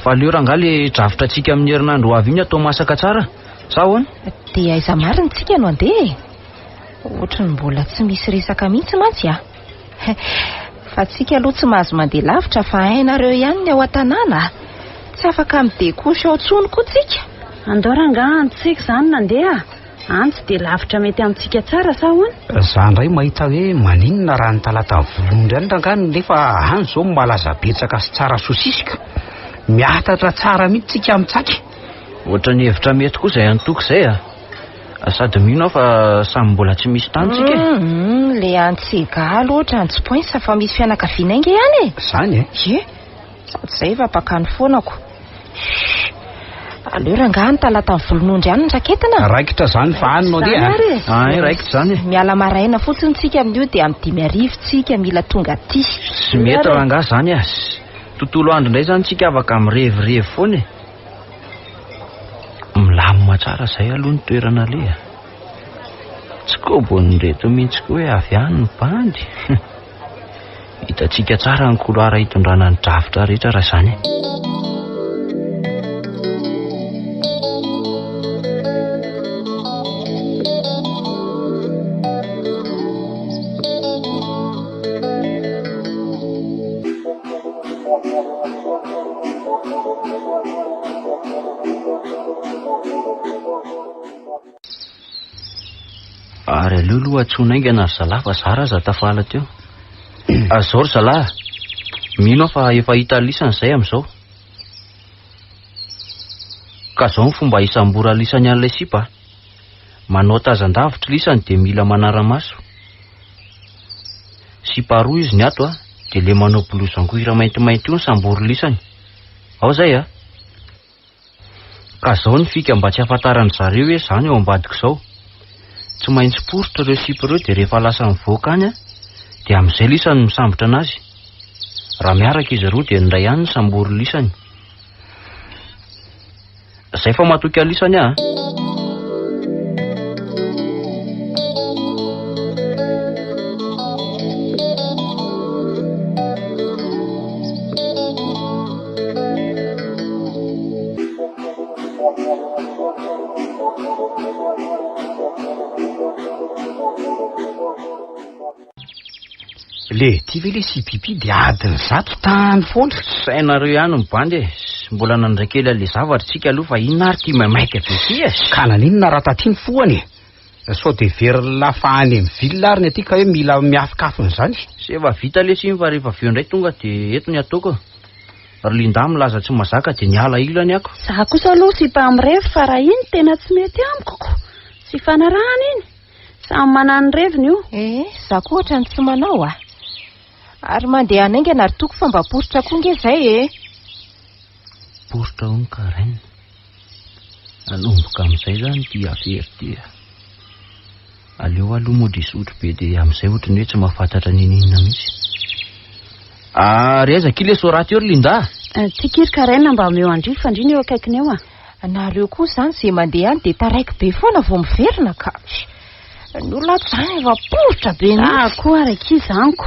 fa leo rangahy le drafitra antsika amin'ny herinandro ho avy iny atao masaka tsara sa hoana dia aiza mariny tsika no andeha ohatrany mbola tsy misy resaka mihitsy mantsy fa tsika aloha tsy mahazo mandeha lavitra fa hainareo ihany ny ao an-tanàna tsy afaka midekosy ao tsony koa tsika andao rangahy antsika zany nandeha antsy dia lavitra mety amintsika tsara sa hoana za ndray mahita hoe maninona raha ny talata volony rany rangahy nefa any zao malaza betsaka sy tsara sosisika miatatra tsara mihitsy tsika amin'tsaky ohatrany hevitra mety koa zay antoko zay sady mino fa samy mbola tsy misy tanitsika le antsigaly ohatra antsy-poinsa fa misy fianakavianainge ihany zany sady zay efa pakany foanako aleo rangahy ny talata ny volonondry ihany ny raketina raikitra zany fa anynao ndeha raikitra zany miala maraina fotsiny tsika amin'io dia amin'ny 5:00 tsika mila tonga aty sy mety rangahy zany tontolo andro indray zany tsika afaka mirevirevy foana milamina tsara zay aloha ny toerana le tsy kobony reto mihitsy koa hoe avy any ny bandy hitatsika tsara ny koloara hitondrana ny drafitra rehetra raha zany ary aleo aloha atsonaingana ry zalahy fa zara za tafala teo azao ry zalahy mino fa efa hita lisany izay amin'izao ka zao ny fomba isam-bora lisany an'ilay sipa manao tazan-davitra lisany dia mila manara-maso sipa roa izy ny ato dia le manao bolouzangoira maintimainty io ny sambory lisany ao zay ka zao ny fika mba tsy ahafantarany zareo hoe zany eo ambadiko izao tsy maintsy poritra ireo sipa ireo dia rehefa lasa mivoaka any dia amin'izay lisany misambotra anazy raha miaraka izy roa dia ndray ihany ny sambory lisany zay fa matoky lisany Le ty ve le sy pipi dia adiny zato tany foana. Sainareo ihany mibandy e. Mbola nandrakela le zavatritsika aloha fa inona ary ty maimaika be ty e. Ka naninona raha taty ny foany e. Sao de very lafahany amin'ny vilona ary ny aty ka hoe mila miafikafony zany. Sy efa vita le siny fa rehefa aveo indray tonga de eto ny ataoko. Ry Linda milaza tsy mazaka de niala ilany ako. Za kosa aloha sy mpamrevy fa raha iny tena tsy mety amiko. Sy fanarahana iny. Samy manana ny reviny io. Za koa ohatra ny tsy manao a. Ary mandeha anaingana ary toko fa mba positra koa nge zay e. Positra ho ny Karen. Anomboka amin'izay zany ty afery ty. Aleo aloha moa disotro be de amin'izay ohatra ny hoe tsy mahafantatra ninina mihitsy. Ary aiza kile soraty eo ry Linda? Tikiry Karen mba meo andrifandriny eo akaikiny eo a. Nareo koa zany zay mandeha any de taraiky be foana vao miverina ka. Ny olona zany efa positra be mihitsy. Koa araiky izaniko.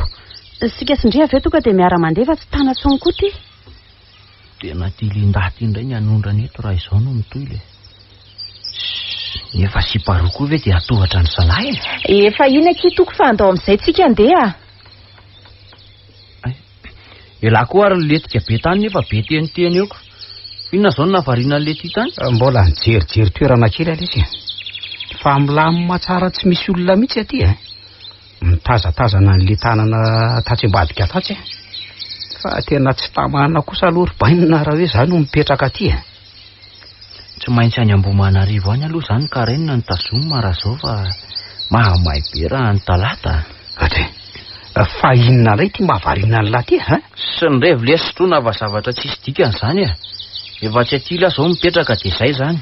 Sika sindria aveo tonga de miara mandeha fa tsy tanatsony koa ty. Tena ty Linda ty indray ny anondrany eto raha izao no mitoy le. Nefa sy paroa koa ve de atohatra ny salahy. Efa iny akitoko fa andao amin'izay tsika andeha. Ela koa ary letika be tany nefa be teniteny eo ko. Inona zao navarina le ty tany? Mbola nijerijery toerana kely alisy. Fa milamina tsara tsy misy olona mihitsy aty e. Mitazatazana an'le tanana tatsy-mbadika tatsy. Fa tena tsy tamana kosa aloha bainina raha hoe zany no mipetraka aty e. Tsy maintsy any Ambohimanarivo any aloha zany Karen ny tazomina raha zao fa mahamay be raha ny talata. Fa inona ray ty mahavariana ny laty e? Sy ny revo le sotroana va zavatra tsisy dikany zany e. Efa tsy atila zao mipetraka de zay zany.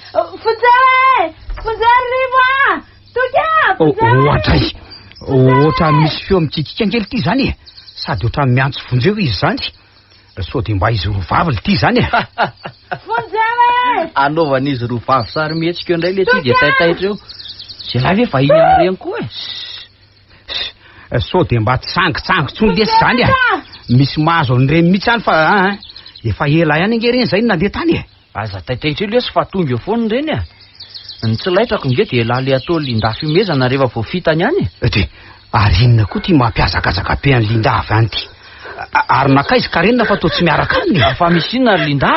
Fonjay rivo a! Toka! Ohatray! Ohatra misy feo mitsikika kely ty zany e. Sady ohatra miantso vonjeo izy zany. Sao de mba izy rovavy ty zany e. Fonjay! Anaovan'izy rovavy sary mihetsika indray le ty de taitaitra eo. Zay lahy ve vahiny amreny koa e. Sao de mba tsangitsangitsony lesy zany e. Misy mahazo an'ireny mihitsy any fa efa ela ihany ange reny zay nandeha tany e. Aza taitaitra eo lesy fa tonga eo foana reny e. Ny tsy laitrako nge de laha le atao Linda fimezana rehefa vao fitany any e. Ary inona koa ty mampiazakazaka be an'ny Linda avy any ty. Ary nakaizy Karen fa tao tsy miaraka aminy. Fa misy inona ary Linda?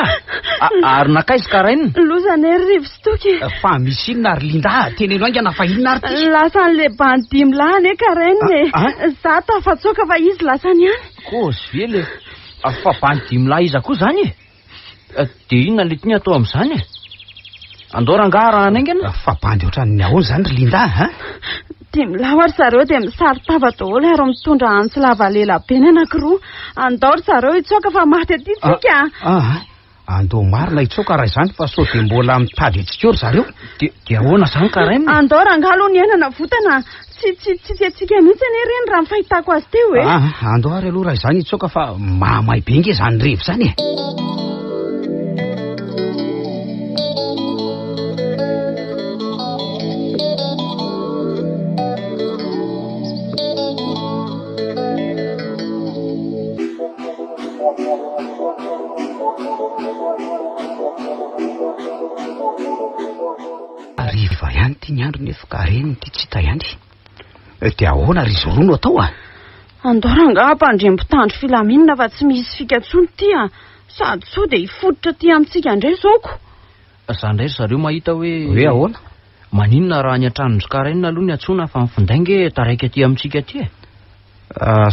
Ary nakaizy Karen? Lozany ery rivo sy toky. Fa misy inona ary Linda? Teneno aingana fa inona ary ty? Lasan'le bandimy lahany Karen e. Za tafatsoka fa izy lasany ihany. Kôzy ve le fa bandimy lahy iza koa zany e. De inona le tiany atao amin'izany e? Andora nga raha anaingana? Fa bandy ohatran'ny ahoana zany ry Linda ha? Dimy lahy ary zareo de misaritava daholo ary mitondra antsy lava lela be ny anankiroa. Andao ry zareo hitsoaka fa maty aty tsika. Andao marina hitsoaka raha izany fa sao de mbola mitady antsika ry zareo. De ahoana zany Karen? Andao rangalo ny ainana votana. Tsy atsika mihitsy any reny raha mifahitako azy teo e. Andao ary aloha raha izany hitsoaka fa mahamay be nge zany revo zany e. Ariva ihany ty ny andro nefa Karen ty tsy hita ihany. De ahoana ry izy roa no atao a? Andao ranga mpandrem-pitandro filaminana fa tsy misy fikatsony ty a. Sady so de hifototra ty amintsika indray zaoko. Zany indray zareo mahita hoe ahoana? Maninona raha ny antranon'ny Karen aloha ny antsona fa mifindainge taraiky aty amintsika ty e.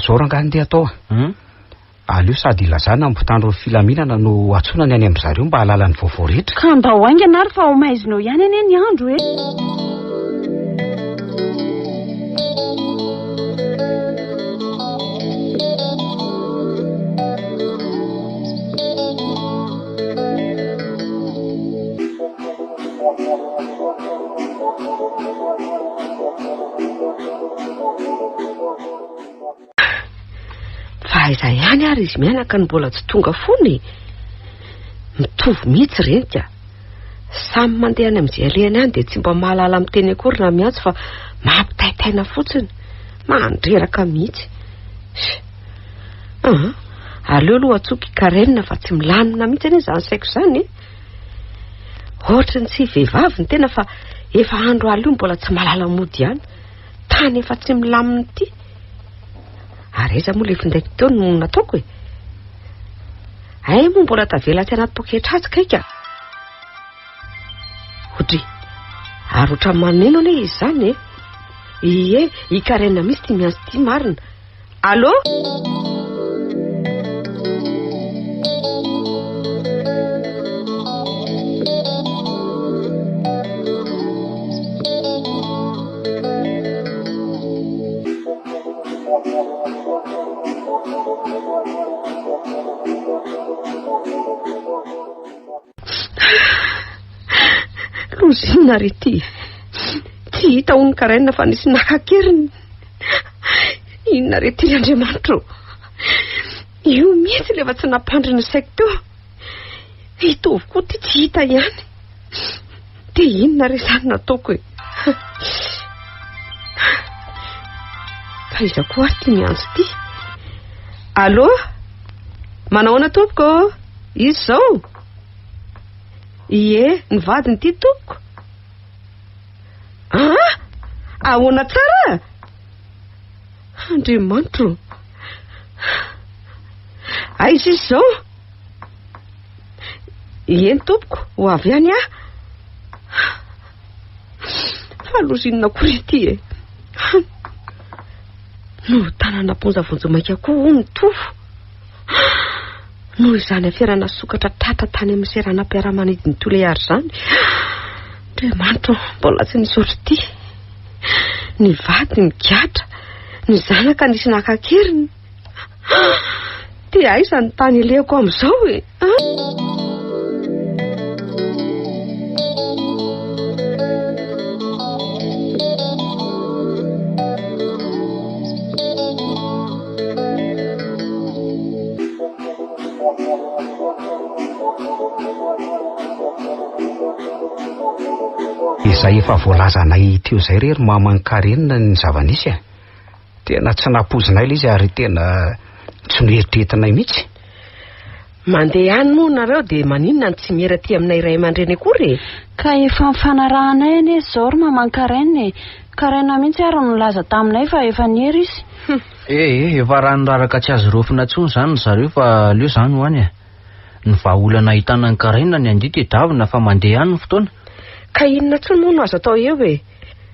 Zao ranga andeha atao aleo sady ilazana mpitandro filaminana no atsonany any amin'ny zareo mba halalany vaovao rehetra. Ka andao aingana ary fa homaizinao ihany ane ny andro e. Aiza ihany ary izy mianaka ny mbola tsy tonga fony. Mitovy mihitsy reny tia. Samy mandeha any amin'izay alehany any de tsy mba mahalala miteny akory na miantso fa mampitaitaina fotsiny. Mandreraka mihitsy. Aleo aloha atsoky Karen fa tsy milamina mihitsy ane zany saiko zany. Ohatra ny tsy vehivavy ny tena fa efa andro alio mbola tsy mahalala mody ihany. Tany efa tsy milamina ty. Ary aiza moa le findaiko teo no nataoko e. Ay moa mbola tavela tsy anaty poketra azy kaika. Hodry, ary otra maneno ane izy zany e. Ie, i Karen misy ty miantso ty marina. Allô? Lozina ry ty. Tsy hita ho ny Karen fa nisy nakakeriny. Inona re ty Andriamanitra? Io mihitsy le fa tsy nampandriny saiko teo. Hitovy koa ty tsy hita ihany. Dia inona re zany nataoko e? Fa iza koa ary ty miantso ty. Allô? Manahoana tompoko? Izy zao? Ie, ny vadiny ty tompoko. Ahoana tsara? Andriamanitra. Aiza izy zao? Eny tompoko, ho avy any aho. Falozinona kory ty e. No tanana ponjavonjo maika koa ny tofo. No izany aferana sokatra tratra tany amin'ny serana mpiara-manidiny tolehary zany. Andriamanitra, mbola tsy nisy ohatry ty. Ny vady ny giatra, ny zanaka nisy nakakeriny. Dia aiza ny tany ileko amin'izao e? Izay efa voalazanay teo izay rery maman'ny Karen ny zava-nisy a. Tena tsy napozinay ilay izy ary tena tsy noeritreretinay mihitsy. Mandeha any moa nareo dia maninona ny tsy miera ty aminay ray aman-dreny akory e? Ka efa mifanarahanay anie zao ry maman'ny Karen e. Karen mihitsy ary nolaza taminay fa efa niery izy. Efa raha niraraka tsy azy rofina tsony zany zareo fa leo zany ho any a. Ny vahaolana ahitana ny Karen ny andity davina fa mandeha any ny fotoana. Ka inona tsony moa no azo atao eo e?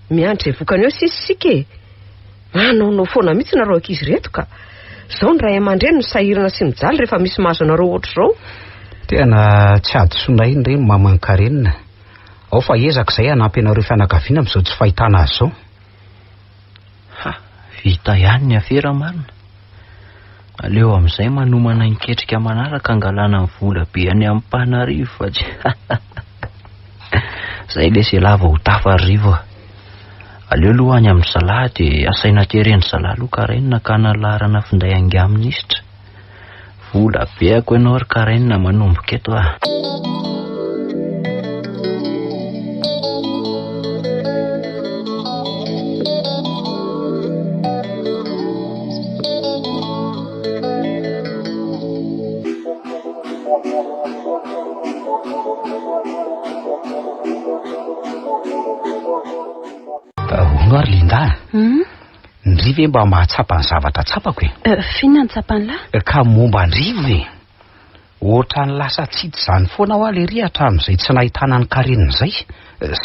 Miandry izay vokany eo sisisika e. Manao foana mihitsy nareo ankizy reto ka. Zao ny ray aman-dreny no sahirana sy mijaly rehefa misy mahazo anareo ohatr'izao. Tena tsy adisonay ny reny maman'ny Karen. Ao fa ezaka izay hanampy anareo fianakaviana amin'izao tsy fahitana azy zao. Vita ihany ny afera marina. Aleo amin'izay manomana niketrika manaraka angalana ny vola be any amin'ny Panarivo fa tsy. Zay lesy lava ho tafarivo. Aleo aloha any amin'ny Salahy dia asaina tereny Salahy Karen ka nalarana finday anga minisitra. Vola be ako ianao ry Karen manomboka eto ah. Ary Linda. Ndrivo e mba mahatsapa ny zavatra tsapako e. Fiona ny tsapan'lahy? Ka momba andrivo e. Ohatra ny lasa tsity zany foana ho aly ry hatramin'izay tsy nahitana ny Karen izay.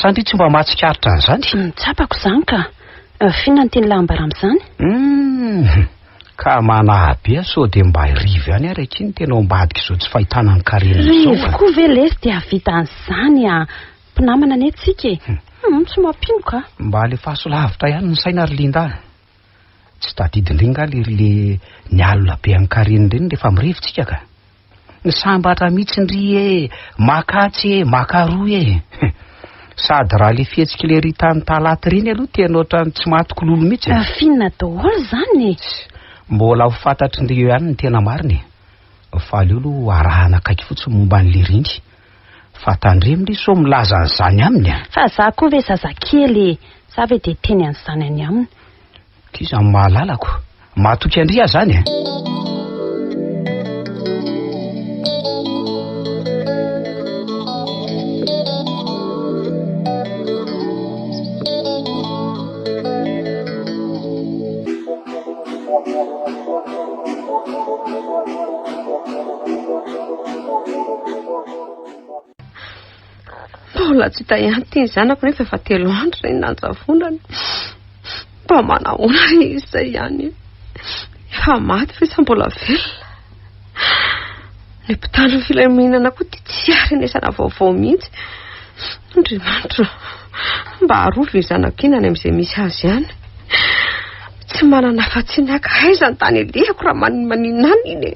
Sandry tsy mba mahatsikaritra an'izany. Tsapako zany ka. Fiona ny tiany lamba ram'izany? Ka manahabe so dia mba irivo ihany ary akiny tena ombadika izao tsy fahitana ny Karen izao. Rivo koa ve lesy dia vita an'izany a. Mpinamana ane tsika e. Tsy mampino ka. Mba le fahasolavitra ihany ny saina ry Linda. Tsy tadidindringa le ny alina be amin'ny Karen reny rehefa mirevitsika ka. Ny sambatra mihitsy ndry e, makatsy e, makaroa e. Sady raha le fihetsika le ritany talaty reny aloha tena ohatrany tsy matokololo mihitsy. Finna daholo zany e. Mbola ho fantatry ndry eo ihany ny tena mariny. Fa aleo aloha arahana akaiky fotsiny momba ny lirindy. Fatandreminy so milaza an'izany aminy a. Fa za koa ve zazakely za ve dia teny an'izany any aminy. Kiza mahalalako. Matoky andria zany a. Mbola tsy tahianty ny zanako nefa efa 3 andro izay nanjavonany. Mba manahoana izy izay ihany. Efa maty fa sa mbola velona. Ny mpitandro ny filaminana koa tsy arenesana vaovao mihitsy. Andriamanitra, mba harovy ny zanako iny any amin'izay misy azy ihany. Tsy manana afa-tsiny akaiza ny tany alehako raha maninona iny.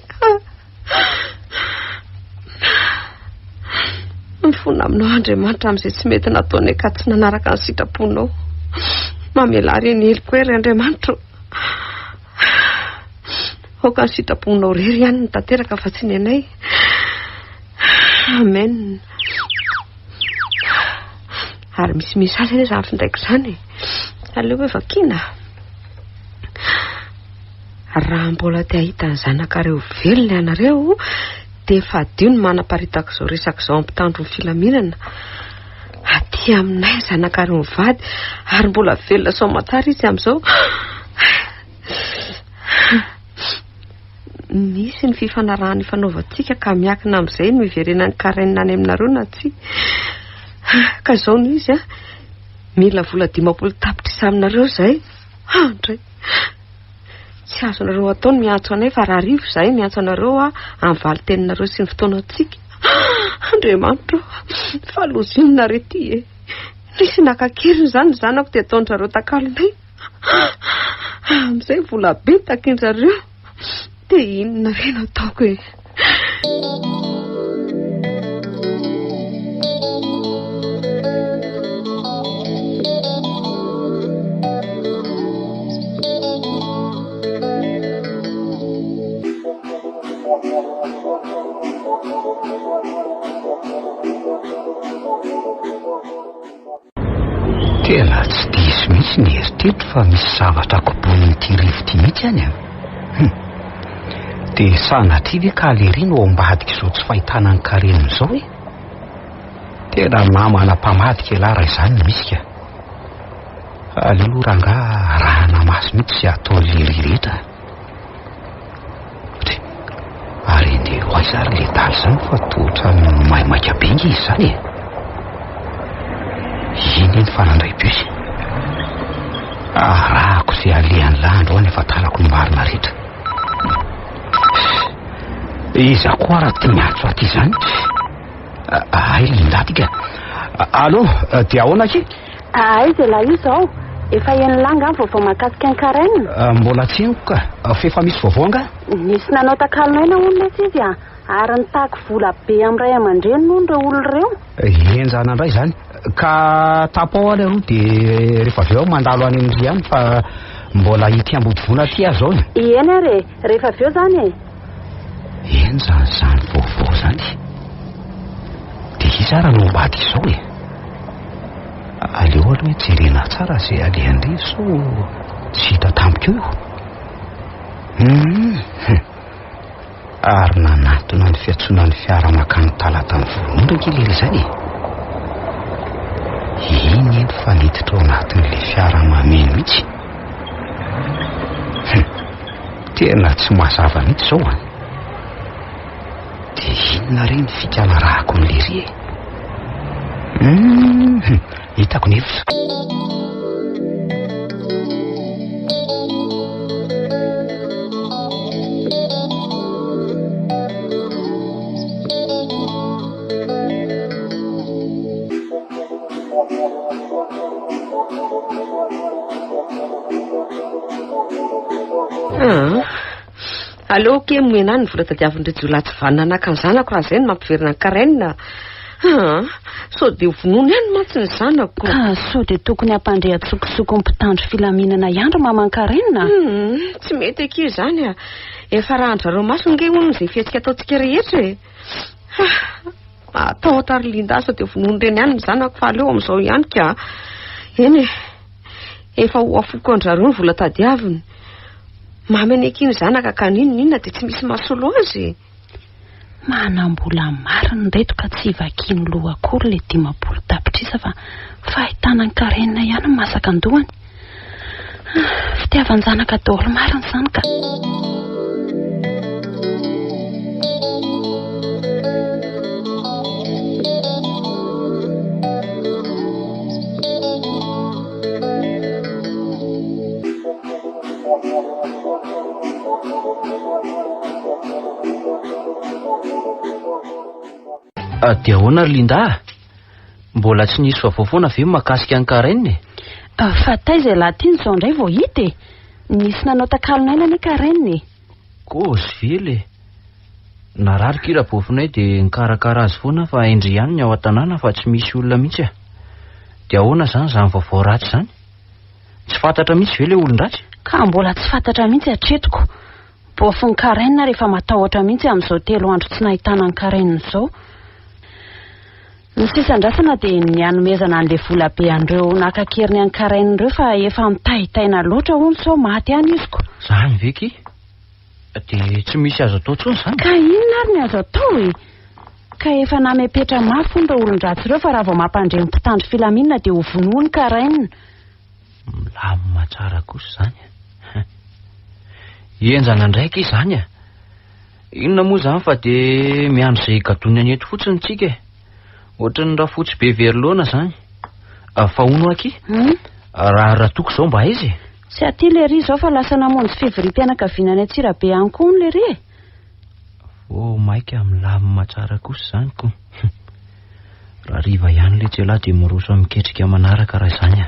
Mifona aminao Andriamanitra amin'izay tsy mety nataonay ka tsy nanaraka ny sitraponao. Mamela reny heliko ery Andriamanitra. Oka ny sitraponao rery ihany ny tanteraka fa tsy ny anay. Amen. Ary misy misaly ane izany findaiko izany. Aleo hoe vakina. Raha mbola te ahita ny zanakareo velona ianareo, dia efa adio ny manaparitaka izao resaka izao ampitandro ny filaminana. Aty aminay zanakareo mivady ary mbola velona soamantsara izy amin'izao. Misy ny fifanarahany fanaovantsika ka miakina amin'izay no iverenany karainina any aminareo na tsy. Ka izao ny izy mila vola 500 tapitrisa aminareo izay. Andray, tsy azonareo ataony miantso anay fa raha rivo izay miantso anareo amin'ny valiteninareo sy ny fotoanantsika. Andriamanitra, falozinona rety nisy nakakeriny izany ny zanako dia ataon'zareo takalinay. Amin'izay vola be takin'zareo dia inona reny ataoko e. Tena tsy diso mihitsy ny eritreritro fa misy zavatra kobonin'ity rivo ty mihitsy any dia sanatria ve ka alery no ambadika izao tsy fahitana ny karenina izao e. Tena namana mpamadika lara izany misy ka. Aleo ranga raha namaso mihitsy izay ataony lery rehetra. Ary dia hoaiza ary le daly izany fa toatra mahay maikabengy izy izany e. Iny ny fanandray bus. Rahako izay alehan'ny landro any efa talako ny marina rehetra. Iza koa raha ty miantso aty izany. Ay lindatika. Allo, dia ahoana ki? Izy la io izao. Efa enilanga ny vaovao mahakasika ny karainina. Mbola tsy henoko ka. Fefa misy vaovao anga? Misy nanao takalonay na olona sy izy ary nitako vola be amin'ny ray aman-dreny noho ireo olona ireo. Enjana indray izany. Ka tapao any aloha dia rehefa avy eo mandalo any amin'ny riany fa mbola ity ambodivona aty azy zao. Eny ary rehefa avy eo izany e. Enjana izany vaovao izany. Dia izy ara no mbady izao e. Aleo aloha hoe jerena tsara izay alehan'ireo sao tsy hita tampoka eo. Ary nanatona ny fiantsonan'ny fiara makany talatany voronondra kely izany e. Iny eny faniditra ao anatin'ilay fiara mameno mihitsy. Tena tsy mazava mihitsy izao dia inona reny fikana rahako ny lery e. Hitako ny hevitra. Allo ke moena ny vola tadiavin'ireo jolaty vanina anaka ny zanako raha izay no mampiverina ny karainina. Sao dia vonoana ihany mantsy ny zanako. Ka sao dia tokony hampandreha-tsokosoko ny mpitandro filaminana ihany maman karainina. Tsy mety eky izany efa raha andrareo maso nge hono izay fihetsika ataontsika rehetra e. Atao atary linda sao dia vonoana ireny ihany ny zanako fa aleo amin'izao ihany ka. Eny efa ho afoko andrareo ny vola tadiaviny. Mameneky ny zanaka ka ninona dia tsy misy mahasolo azy. Manam-bola marina reto ka tsy vakiany loha akory le 500 tapitrisa fa fahitana ny karainina ihany masaka andohany. Fitiavan-janaka daholo marina izany ka. Dia ahoana Linda? Mbola tsy nisy vaovao ve mahakasika ny Karen? Fa taiza latiny izao indray vao hita e. Nisy nanao takalon'aina ny Karen. Kozy vely. Narary kirabofinay dia nikarakara azy foana fa indry ihany ny ao an-tanàna fa tsy misy olona mihitsy. Dia ahoana izany vaovao ratsy izany? Tsy fantatra mihitsy ve ilay olon-dratsy? Ka mbola tsy fantatra mihitsy hatretiko. Bofin'ny Karen rehefa matahotra mihitsy amin'izao 3 andro tsy nahitana ny Karen izao. Ny sisan-drasana dia nianomezana an'ilay vola be andreo nakakeriny any Karen ireo fa efa mitahitaina loatra hono sao maty any iziko. Izany ve ki? Dia tsy misy azo atao intsony izany? Ka inona ary ny azo atao e? Ka efa namepetra mafy ny olon-dratsy ireo fa raha vao mampandreny mpitandro filaminana dia ho vonoiny Karen. Milamina tsara kosa izany. Enjana ndraiky izany a. Inona moa izany fa dia miandry izay gadony any eto fotsiny tsika e. Ohatran'ny raha fotsy be verilona izany. Fa hono aky? Raha toko izao mba izy. Tsy aty lery izao fa lasa namonjy fivoriam-pianakaviana any Antsirabe any koa ny lery e. Maika milamina tsara kosa izany koa. Raha riva ihany ilay tselahy dia miroso miketrika manaraka raha izany a.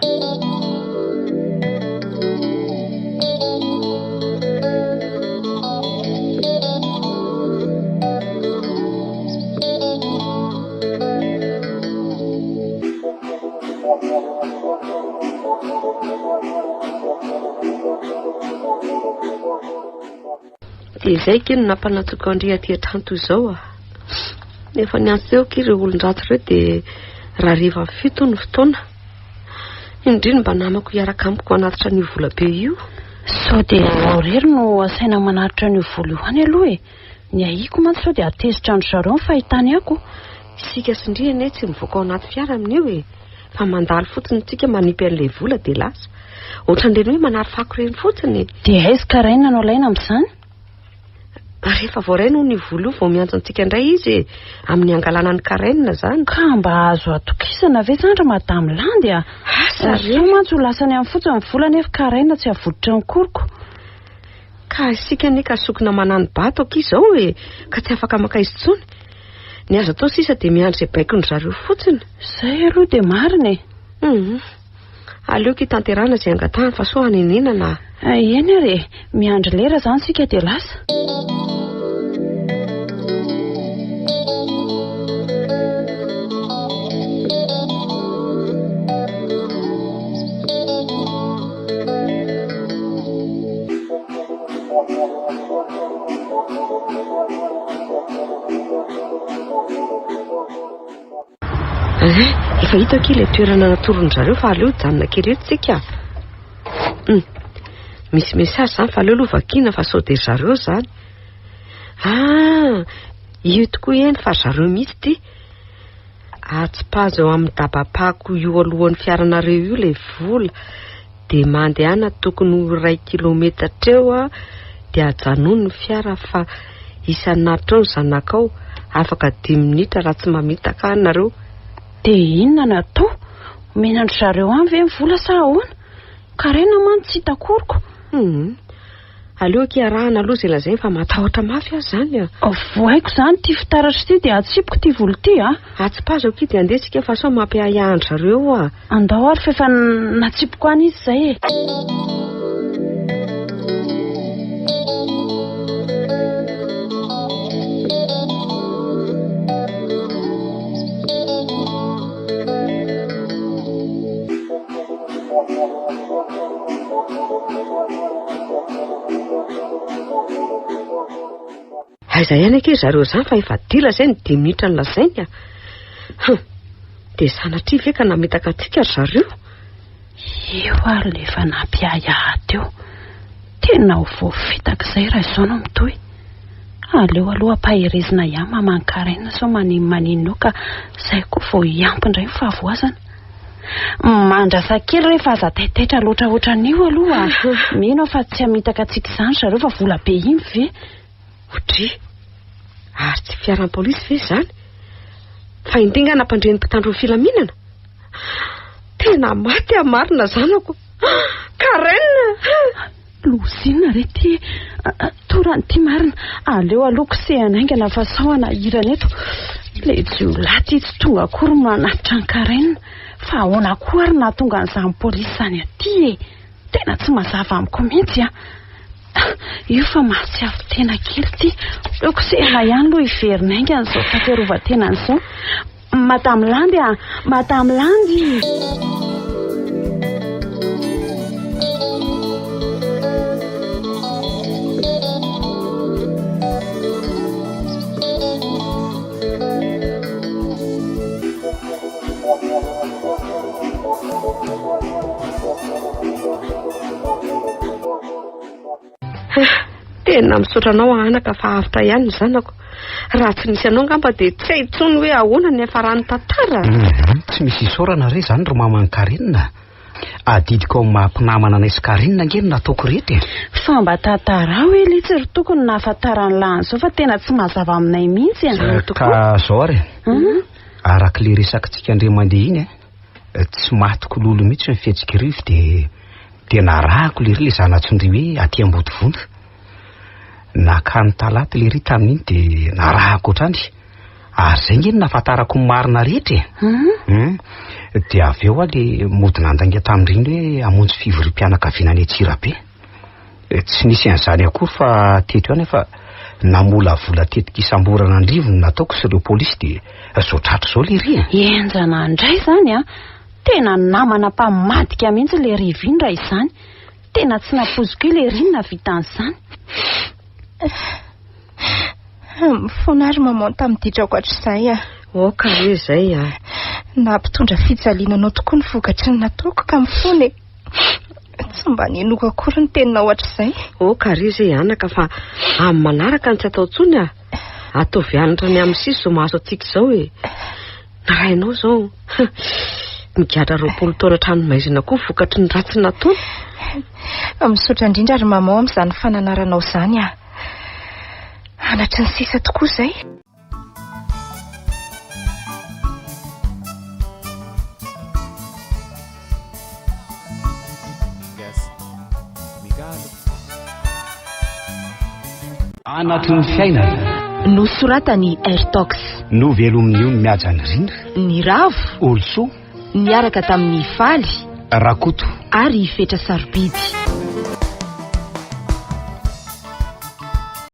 Dia izay kino nampanatoko andria aty an-trano izao a. Nefa niantso teo ireo olon-dratsy ireo dia raha riva 7 ny fotoana. Indrindra mba namako hiaraka amiko anatitra ny vola be io. Sao dia aorery no asaina manatitra ny vola io any aloha e. Ny ahiko mantsy sao dia atezitra andro zareo ny fahitany ako. Isika sindriana tsy mivoaka ao anaty fiara amin'io e. Fa mandalo fotsiny tsika manipy an'ilay vola dia lasa. Ohatran'ireny hoe manary fako ireny fotsiny. Dia aizy Karen nanao laina amin'izany? Rehefa voaraina ny vola io vao miantso antsika indray izy amin'ny angalana ny Karen izany. Ka mba azo atokisana ve izany ra madame Landy a? Sareo mantsy ho lasany amin'ny fotsiny ny vola nefa Karen tsy avoditra ny koriko. Ka isika ne ka sokina manano bato aky izao e, ka tsy afaka maka izy tsony. Ny azo atao sisa dia miandry izay baikony zareo fotsiny. Izay aloha dia marina e. Aleoko hitanterana izay angatahany fa so haninenana. Eny ary miandry lera izany sika dia lasa. Efa hitako ilay toerana natoron zareo fa aleo janona kely eto tsika. Misy mesazy izany fa aleo vakiana fa sao dia zareo izany. Io tokoa eny fa zareo mihitsy ty. Atsipazo eo amin'ny dabapako io alohan'ny fiaranareo io ilay vola. Dia mandehana tokony 2 kilometatra eo dia ajanony ny fiara fa isan'andro ny zanakao afaka 10 minitra raha tsy mamitaka anareo. Dia inona natao? Menandry zareo any ve mivola sa ahoana? Karen man tsy hita koriko. Aleo kiarahana aloha izay lazainy fa matahotra mafy azy izany a. Voaiko izany ty fitaratra ty dia atsipiko ty vola ty a. Atsipazo aky dia andesika fa sao mampiahiahandry zareo a. Andao ary fa efa natsipiko any izy izay e. Aiza ihany ake zareo izany fa efa dila izay ny 10 minitra ny lazainy a. Dia sanatria ve ka nametaka antsika zareo? Io ary le efa nampiahiahy teo. Tena ho voafitaka izay raha izao no mitohy. Aleo aloha ampaherezina ihany mamankarena sao maninona eo ka izay koa vao hiampy indray ny fahavoazana. Mandrasa kely rehefa aza taitaitra loatra ohatran'io aloha. Mino fa tsy hamitaka antsika izany zareo fa vola be iny ve? Otry ary tsy fiaran'ny polisy ve izany? Fa indringa nampandren'ny mpitandro ny filaminana. Tena maty amarina zanako. Karen! Lozina rety torany ty marina. Aleo aloha kosehana aingana fa sahoana hirana eto. Le jiolaty tsy tonga akory manatitra ny Karen. Fa ahoana koa ary nahatonga an'izany polisy izany aty tena tsy mazava amiko mihitsy a. Io fa mahatsiavo tena kely ty. Leo kosehana ihany aloha hiverina aingana izao fahatsiarovan-tena an'izao. Madame Landy a, Madame Landy. Tena misaotra anao anaka fa avitra ihany ny zanako. Raha tsy nisy anao ngamba dia tsy hay intsony hoe ahoana ny hafarany tantara. Tsy misy isaorana re izany ro mamany Karinina. Adidiko ao mampinamana anay sy Karinina nge nataoko rehetra. Fa mba tantara hoe ilay tsy ry tokony nahafantarany lahan'izao fa tena tsy mazava aminay mihitsy ka zao ary araka le resakitsika andre mandeha iny tsy matiko lolo mihitsy ny fihetsika rivo dia narahako le ry le zanatsondry hoe aty Ambotovonda. Nakany talaty le ry tamin'iny dia narahako otrany. Ary zay nge nahafantarako ny marina rehetra. Dia avy eo le mody nandanga tamin'ireny hoe hamonjy fivorim-pianakaviana any Antsirabe. Tsy nisy an'izany akory fa teto ihany fa namola vola tetika isamborana andrivo no nataoko sy ireo polisy dia zao tratro zao le ry. Enjana indray izany a. Tena namana mpamadika mihitsy le rivindra izany. Tena tsy napoziko le rinona vita an'izany. Mifoana ary mamanao tamin'nydidrako hatr'izay a. Ka hoe izay a. Nampitondra fijaliananao tokoa ny vokatry ny nataoko ka mifoana. Tsy mba nenoko akory ny teninao hatr'izay. Ka ry izay anaka fa amin'ny manaraka ny tsy atao ntsony a. Atao vianatra ny amin'ny sisy zao mahazo antsika izao narainao zao. Migadra 20 taona tranomaizina koa vokatry ny ratsy nataony. Misaotra indrindra ary mamao amin'izany fananaranao izany a. Anatry ny sisa tokoa izay. Anatry ny fiainana nosoratany Airtox. Novelomin'io ny mihaja ny rindra. Ny ravo. Olosoa. Niaraka tamin'ny faly. Rakoto. Ary fetra sarobidy.